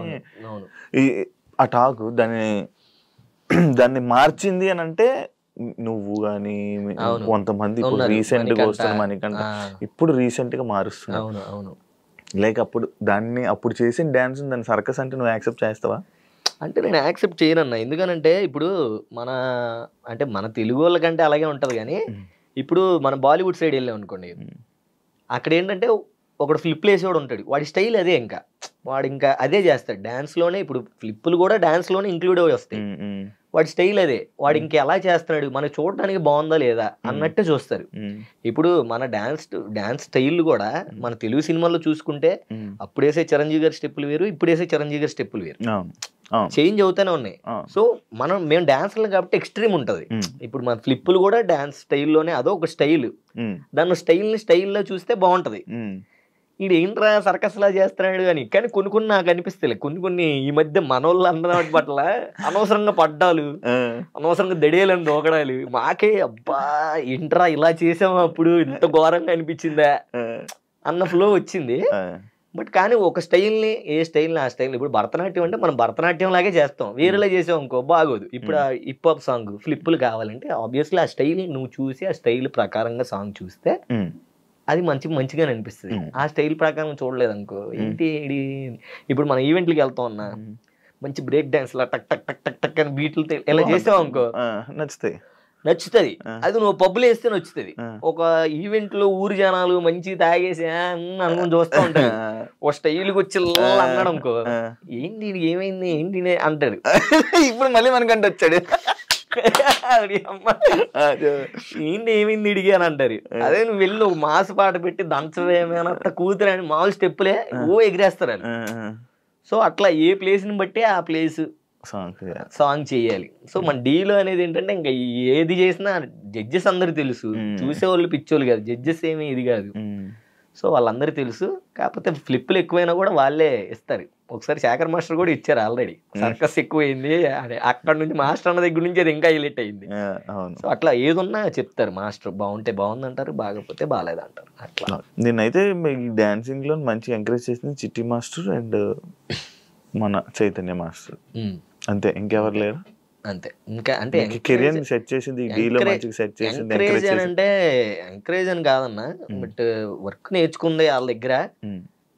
ఆ టాక్ దాన్ని మార్చింది అని అంటే నువ్వు కానీ కొంతమంది రీసెంట్ గా వస్తున్న మణికంఠ ఇప్పుడు రీసెంట్ గా మారుస్తున్నావు. లైక్ అప్పుడు చేసిన డాన్స్ దాన్ని సర్కస్ అంటే నువ్వు యాక్సెప్ట్ చేస్తావా? అంటే నేను యాక్సెప్ట్ చేయనన్నా, ఎందుకనంటే ఇప్పుడు మన తెలుగు వాళ్ళకంటే అలాగే ఉంటది. కానీ ఇప్పుడు మన బాలీవుడ్ సైడ్ వెళ్ళాం అనుకోండి, అక్కడ ఏంటంటే ఒకడు ఫ్లిప్లు వేసేవాడు ఉంటాడు, వాడి స్టైల్ అదే, వాడు ఇంకా అదే చేస్తాడు డాన్స్లోనే. ఇప్పుడు ఫ్లిప్పులు కూడా డాన్స్లోనే ఇంక్లూడ్ అవి వస్తాయి, వాడి స్టైల్ అదే, వాడు ఇంకా ఎలా చేస్తున్నాడు మనకు చూడడానికి బాగుందా లేదా అన్నట్టే చూస్తారు. ఇప్పుడు మన డాన్స్ స్టైల్ కూడా మన తెలుగు సినిమాల్లో చూసుకుంటే అప్పుడు వేసే చిరంజీవి గారి స్టెప్పులు వేరు, ఇప్పుడు వేసే చిరంజీవి గారి స్టెప్పులు వేరు, చేంజ్ అవుతానే ఉన్నాయి. సో మేము డాన్స్లు కాబట్టి ఎక్స్ట్రీమ్ ఉంటది. ఇప్పుడు మన ఫ్లిప్పులు కూడా డాన్స్ స్టైల్లోనే, అదో ఒక స్టైల్, దాని స్టైల్లో చూస్తే బాగుంటది. ఈడు ఏంట్రా సర్కస్ లా చేస్తున్నాడు అని. కానీ కొన్ని నాకు అనిపిస్తాయి, కొన్ని ఈ మధ్య మనోళ్ళు అందరి పట్ల అనవసరంగా పడ్డాలు, అనవసరంగా దడేలని దూకడాలు, మాకే అబ్బా ఏంట్రా ఇలా చేసాము అప్పుడు ఇంత ఘోరంగా అనిపించిందా అన్న ఫ్లో వచ్చింది. బట్ కానీ ఒక స్టైల్ని ఆ స్టైల్, ఇప్పుడు భరతనాట్యం అంటే మనం భరతనాట్యం లాగే చేస్తాం, వేరేలా చేసాం అనుకో బాగోదు. ఇప్పుడు ఆ హిప్ హాప్ సాంగ్ ఫ్లిప్పులు కావాలంటే ఆబ్వియస్లీ ఆ స్టైల్ నువ్వు చూసి ఆ స్టైల్ ప్రకారంగా సాంగ్ చూస్తే అది మంచిగానే అనిపిస్తుంది. ఆ స్టైల్ ప్రకారం చూడలేదు అనుకో ఏంటి. ఇప్పుడు మన ఈవెంట్లకి వెళ్తాం అన్నా, మంచి బ్రేక్ డాన్స్ లా టక్ టక్ టక్ టక్ టక్ అని బీట్లతో ఎలా చేసావు అనుకో నచ్చుతుంది. అది నువ్వు పబ్బులు వేస్తే నచ్చుతుంది. ఒక ఈవెంట్ లో ఊరి జనాలు మంచి తాగేసి అనుకుని చూస్తూ ఉంటారు, ఒక స్టైల్కి వచ్చి అన్నాడు అనుకో, ఏంటి ఏమైంది ఏంటి అంటాడు. ఇప్పుడు మళ్ళీ మనకంటే వచ్చాడు ఏంటి ఏమైంది ఇడిగి అని అంటారు. అదే నువ్వు వెళ్ళి ఒక మాస్ పాట పెట్టి దంచవేమేనంత కూతురని మామూలు స్టెప్పులే ఎగిరేస్తారు. సో అట్లా ఏ ప్లేస్ ని బట్టి ఆ ప్లేస్ సాంగ్ చేయాలి. సో మన డీలో అనేది ఏంటంటే ఇంకా ఏది చేసినా జడ్జెస్ అందరు తెలుసు, చూసేవాళ్ళు పిచ్చోళ్ళు కాదు, జడ్జెస్ ఏమీ ఇది కాదు. సో వాళ్ళందరూ తెలుసు. కాకపోతే ఫ్లిప్పులు ఎక్కువైనా కూడా వాళ్ళే ఇస్తారు. ఒకసారి శేఖర్ మాస్టర్ కూడా ఇచ్చారు ఆల్రెడీ, సర్కస్ ఎక్కువైంది అదే అక్కడ నుంచి మాస్టర్ అన్న దగ్గర నుంచి అది ఇంకా హైలైట్ అయింది. సో అట్లా ఏదున్నా చెప్తారు మాస్టర్, బాగుంటే బాగుంది అంటారు, బాగపోతే బాగాలేదు అంటారు. అట్లా నేనైతే ఈ డాన్సింగ్ లో మంచిగా ఎంకరేజ్ చేసింది చిట్టి మాస్టర్ అండ్ మన చైతన్య మాస్టర్, అంతే, ఇంకెవరు లేరు. అంతే. ఇంకా అంటే కెరియర్ సెట్ చేసింది ఎంకరేజ్ అని అంటే ఎంకరేజ్ అని కాదన్నా, బట్ వర్క్ నేర్చుకుంది వాళ్ళ దగ్గర.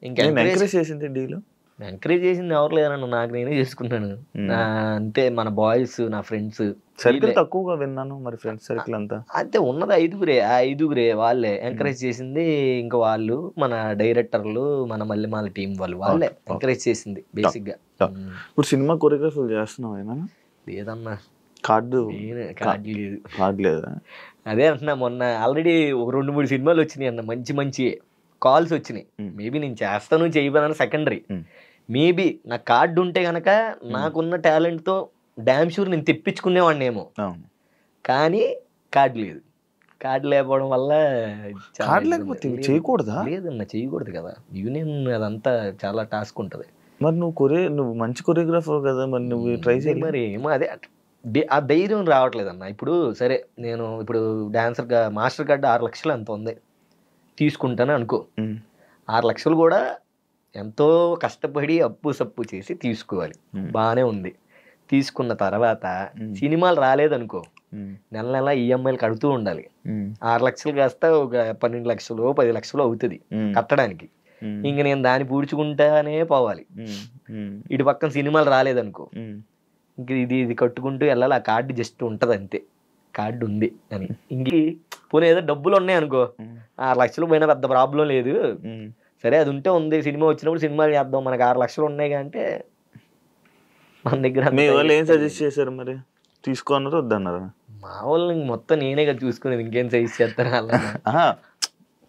ఇంకా ఎంకరేజ్ చేసింది డీలో ఎంకరేజ్ చేసింది ఎవరు లేరన్న, నాకు నేనే చేసుకున్నాను. అంతే, మన బాయ్స్, నా ఫ్రెండ్స్ సర్కిల్ తక్కువగా విన్నాను, మరి ఫ్రెండ్స్ సర్కిల్ అంతా అంతే ఉన్నది 5గురే. ఆ 5గురే వాళ్ళే ఎంకరేజ్ చేసింది. ఇంకా వాళ్ళు మన డైరెక్టర్లు, మన మల్లెమాల టీం వాళ్ళే ఎంకరేజ్ చేసింది బేసిక్ గా. ఇప్పుడు సినిమా కొరియోగ్రఫీ చేస్తున్నావు ఏమన్నా? లేదన్నా, కార్డు కార్డు లేదా. అదే అంటున్నా, మొన్న ఆల్రెడీ ఒక 2-3 సినిమాలు వచ్చినాయి అన్న, మంచి మంచి కాల్స్ వచ్చినాయి. మేబీ నేను చేస్తాను చేయబోదని సెకండరీ. మేబీ నా కార్డు ఉంటే గనక నాకున్న టాలెంట్ తో డ్యామ్ షూర్ నేను తెప్పించుకునేవాడిని ఏమో, కానీ కార్డు లేదు. కార్డు లేకపోవడం వల్ల చేయకూడదా? లేదన్న, చేయకూడదు కదా, యూనియన్ అదంతా చాలా టాస్క్ ఉంటది. మరి నువ్వు మంచి కొరియోగ్రాఫర్ కదా, మరి నువ్వు ట్రై చేయాలి. మరి ఏమో అదే ఆ ధైర్యం రావట్లేదు అన్న. ఇప్పుడు సరే, నేను ఇప్పుడు డాన్సర్గా మాస్టర్ కార్డు 6 లక్షలు ఎంత ఉంది తీసుకుంటాను అనుకో. 6 లక్షలు కూడా ఎంతో కష్టపడి అప్పు సప్పు చేసి తీసుకోవాలి, బాగానే ఉంది. తీసుకున్న తర్వాత సినిమాలు రాలేదనుకో, నెల నెల ఈఎంఐలు కడుతూ ఉండాలి. 6 లక్షలు కాస్త ఒక 12 లక్షలు 10 లక్షలు అవుతుంది కట్టడానికి. ఇంక నేను దాన్ని పూడ్చుకుంటానే పోవాలి. ఇటు పక్కన సినిమాలు రాలేదనుకో, ఇంక ఇది కట్టుకుంటూ వెళ్ళాలి. ఆ కార్డు జస్ట్ ఉంటది అంతే, కార్డు ఉంది అని. ఇంక పోనీ ఏదో డబ్బులు ఉన్నాయి అనుకో, 6 లక్షలు పోయినా పెద్ద ప్రాబ్లం లేదు, సరే అది ఉంటే ఉంది, సినిమా వచ్చినప్పుడు సినిమాలు చేద్దాం, మనకు 6 లక్షలు ఉన్నాయి అంటే మన దగ్గర. మీ వాళ్ళు ఏం సజెస్ట్ చేశారు మరి, తీసుకోన్నారు వద్దన్నారు? మా వాళ్ళు మొత్తం నేనే కదా చూసుకునేది, ఇంకేం సజెస్ట్ చేస్తారు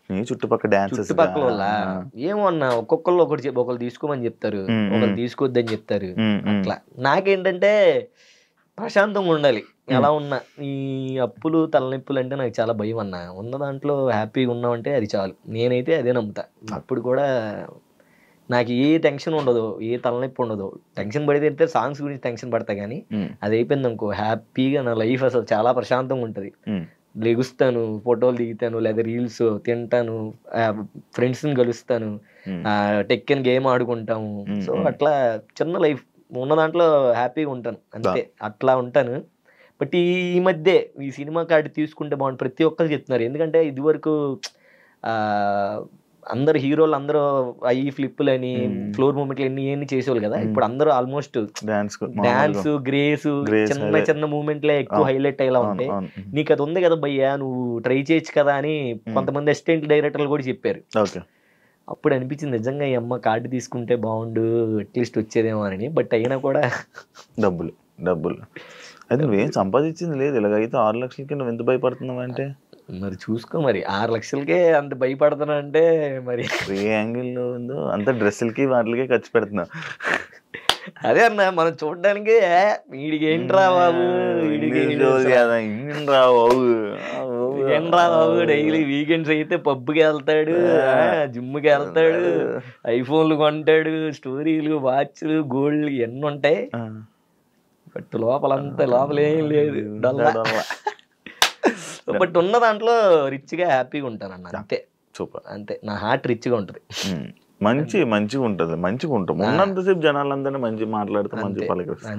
నీ చుట్టుపక్కల వల్ల. ఏమో అన్న, ఒక్కొక్కళ్ళు ఒకళ్ళు తీసుకోమని చెప్తారు, ఒకళ్ళు తీసుకోవద్దని చెప్తారు. అట్లా నాకేంటంటే ప్రశాంతంగా ఉండాలి ఎలా ఉన్నా. ఈ అప్పులు తలనొప్పులు అంటే నాకు చాలా భయం అన్న. ఉన్న దాంట్లో హ్యాపీగా ఉన్నామంటే అది చాలు, నేనైతే అదే నమ్ముతా. అప్పుడు కూడా నాకు ఏ టెన్షన్ ఉండదు, ఏ తలనొప్పి ఉండదు. టెన్షన్ పడితే సాంగ్స్ గురించి టెన్షన్ పడతా, కానీ అది అయిపోయింది అనుకో, హ్యాపీగా నా లైఫ్ అసలు చాలా ప్రశాంతంగా ఉంటుంది. లెగుస్తాను, ఫోటోలు దిగుతాను, లేదా రీల్స్ తింటాను, ఫ్రెండ్స్ని కలుస్తాను, టెక్కన్ గేమ్ ఆడుకుంటాము. సో అట్లా చిన్న లైఫ్ ఉన్న దాంట్లో హ్యాపీగా ఉంటాను అంతే, అట్లా ఉంటాను. బట్ ఈ మధ్య ఈ సినిమా కార్డు తీసుకుంటే బాగుంటుంది ప్రతి ఒక్కరు చెప్తున్నారు. ఎందుకంటే ఇది వరకు అందరు హీరోలు అందరూ ఈ ఫ్లిప్పులు అని ఫ్లోర్ మూమెంట్లు ఎన్ని చేసేవాళ్ళు కదా. ఇప్పుడు అందరూ ఆల్మోస్ట్ డాన్స్ గ్రేస్ చిన్న చిన్న మూమెంట్లే ఎక్కువ హైలైట్ అయ్యేలా ఉంటాయి. నీకు అది ఉంది కదా భయ్యా, నువ్వు ట్రై చేయొచ్చు కదా అని కొంతమంది అసిస్టెంట్ డైరెక్టర్లు కూడా చెప్పారు. అప్పుడు అనిపించింది నిజంగా ఈ అమ్మ కార్డు తీసుకుంటే బాగుండు, అట్లీస్ట్ వచ్చేదేమో అని. బట్ అయినా కూడా డబ్బులు అది నువ్వేం సంపాదించింది లేదు. ఇలాగైతే 6 లక్షలకి నువ్వు ఎంత భయపడుతున్నావు అంటే మరి చూసుకో. మరి 6 లక్షలకే అంత భయపడుతున్నా అంటే మరి ఏ యాంగిల్లో ఉందో అంత డ్రెస్సులకి వాటికే ఖర్చు పెడుతున్నావు. అదే అన్న, మనం చూడడానికి వీడికి ఏంట్రా బాబు, ఏంట్రా బాబు డైలీ వీకెండ్స్ అయితే పబ్కి వెళ్తాడు, జిమ్కి వెళ్తాడు, ఐఫోన్లు కొంటాడు, స్టోరీలు, వాచ్లు, గోల్డ్ ఎన్ని ఉంటాయి. బట్ లోపలంతా లోపలేం లేదు, బట్ ఉన్న దాంట్లో రిచ్గా హ్యాపీగా ఉంటాను అన్న. అంతే, సూపర్. అంతే, నా హార్ట్ రిచ్గా ఉంటుంది. మంచిగా ఉంటుంది, మంచిగా ఉంటాం. ఉన్నంతసేపు జనాలందరినీ మంచి మాట్లాడుతూ మంచి పలకరిస్తాం.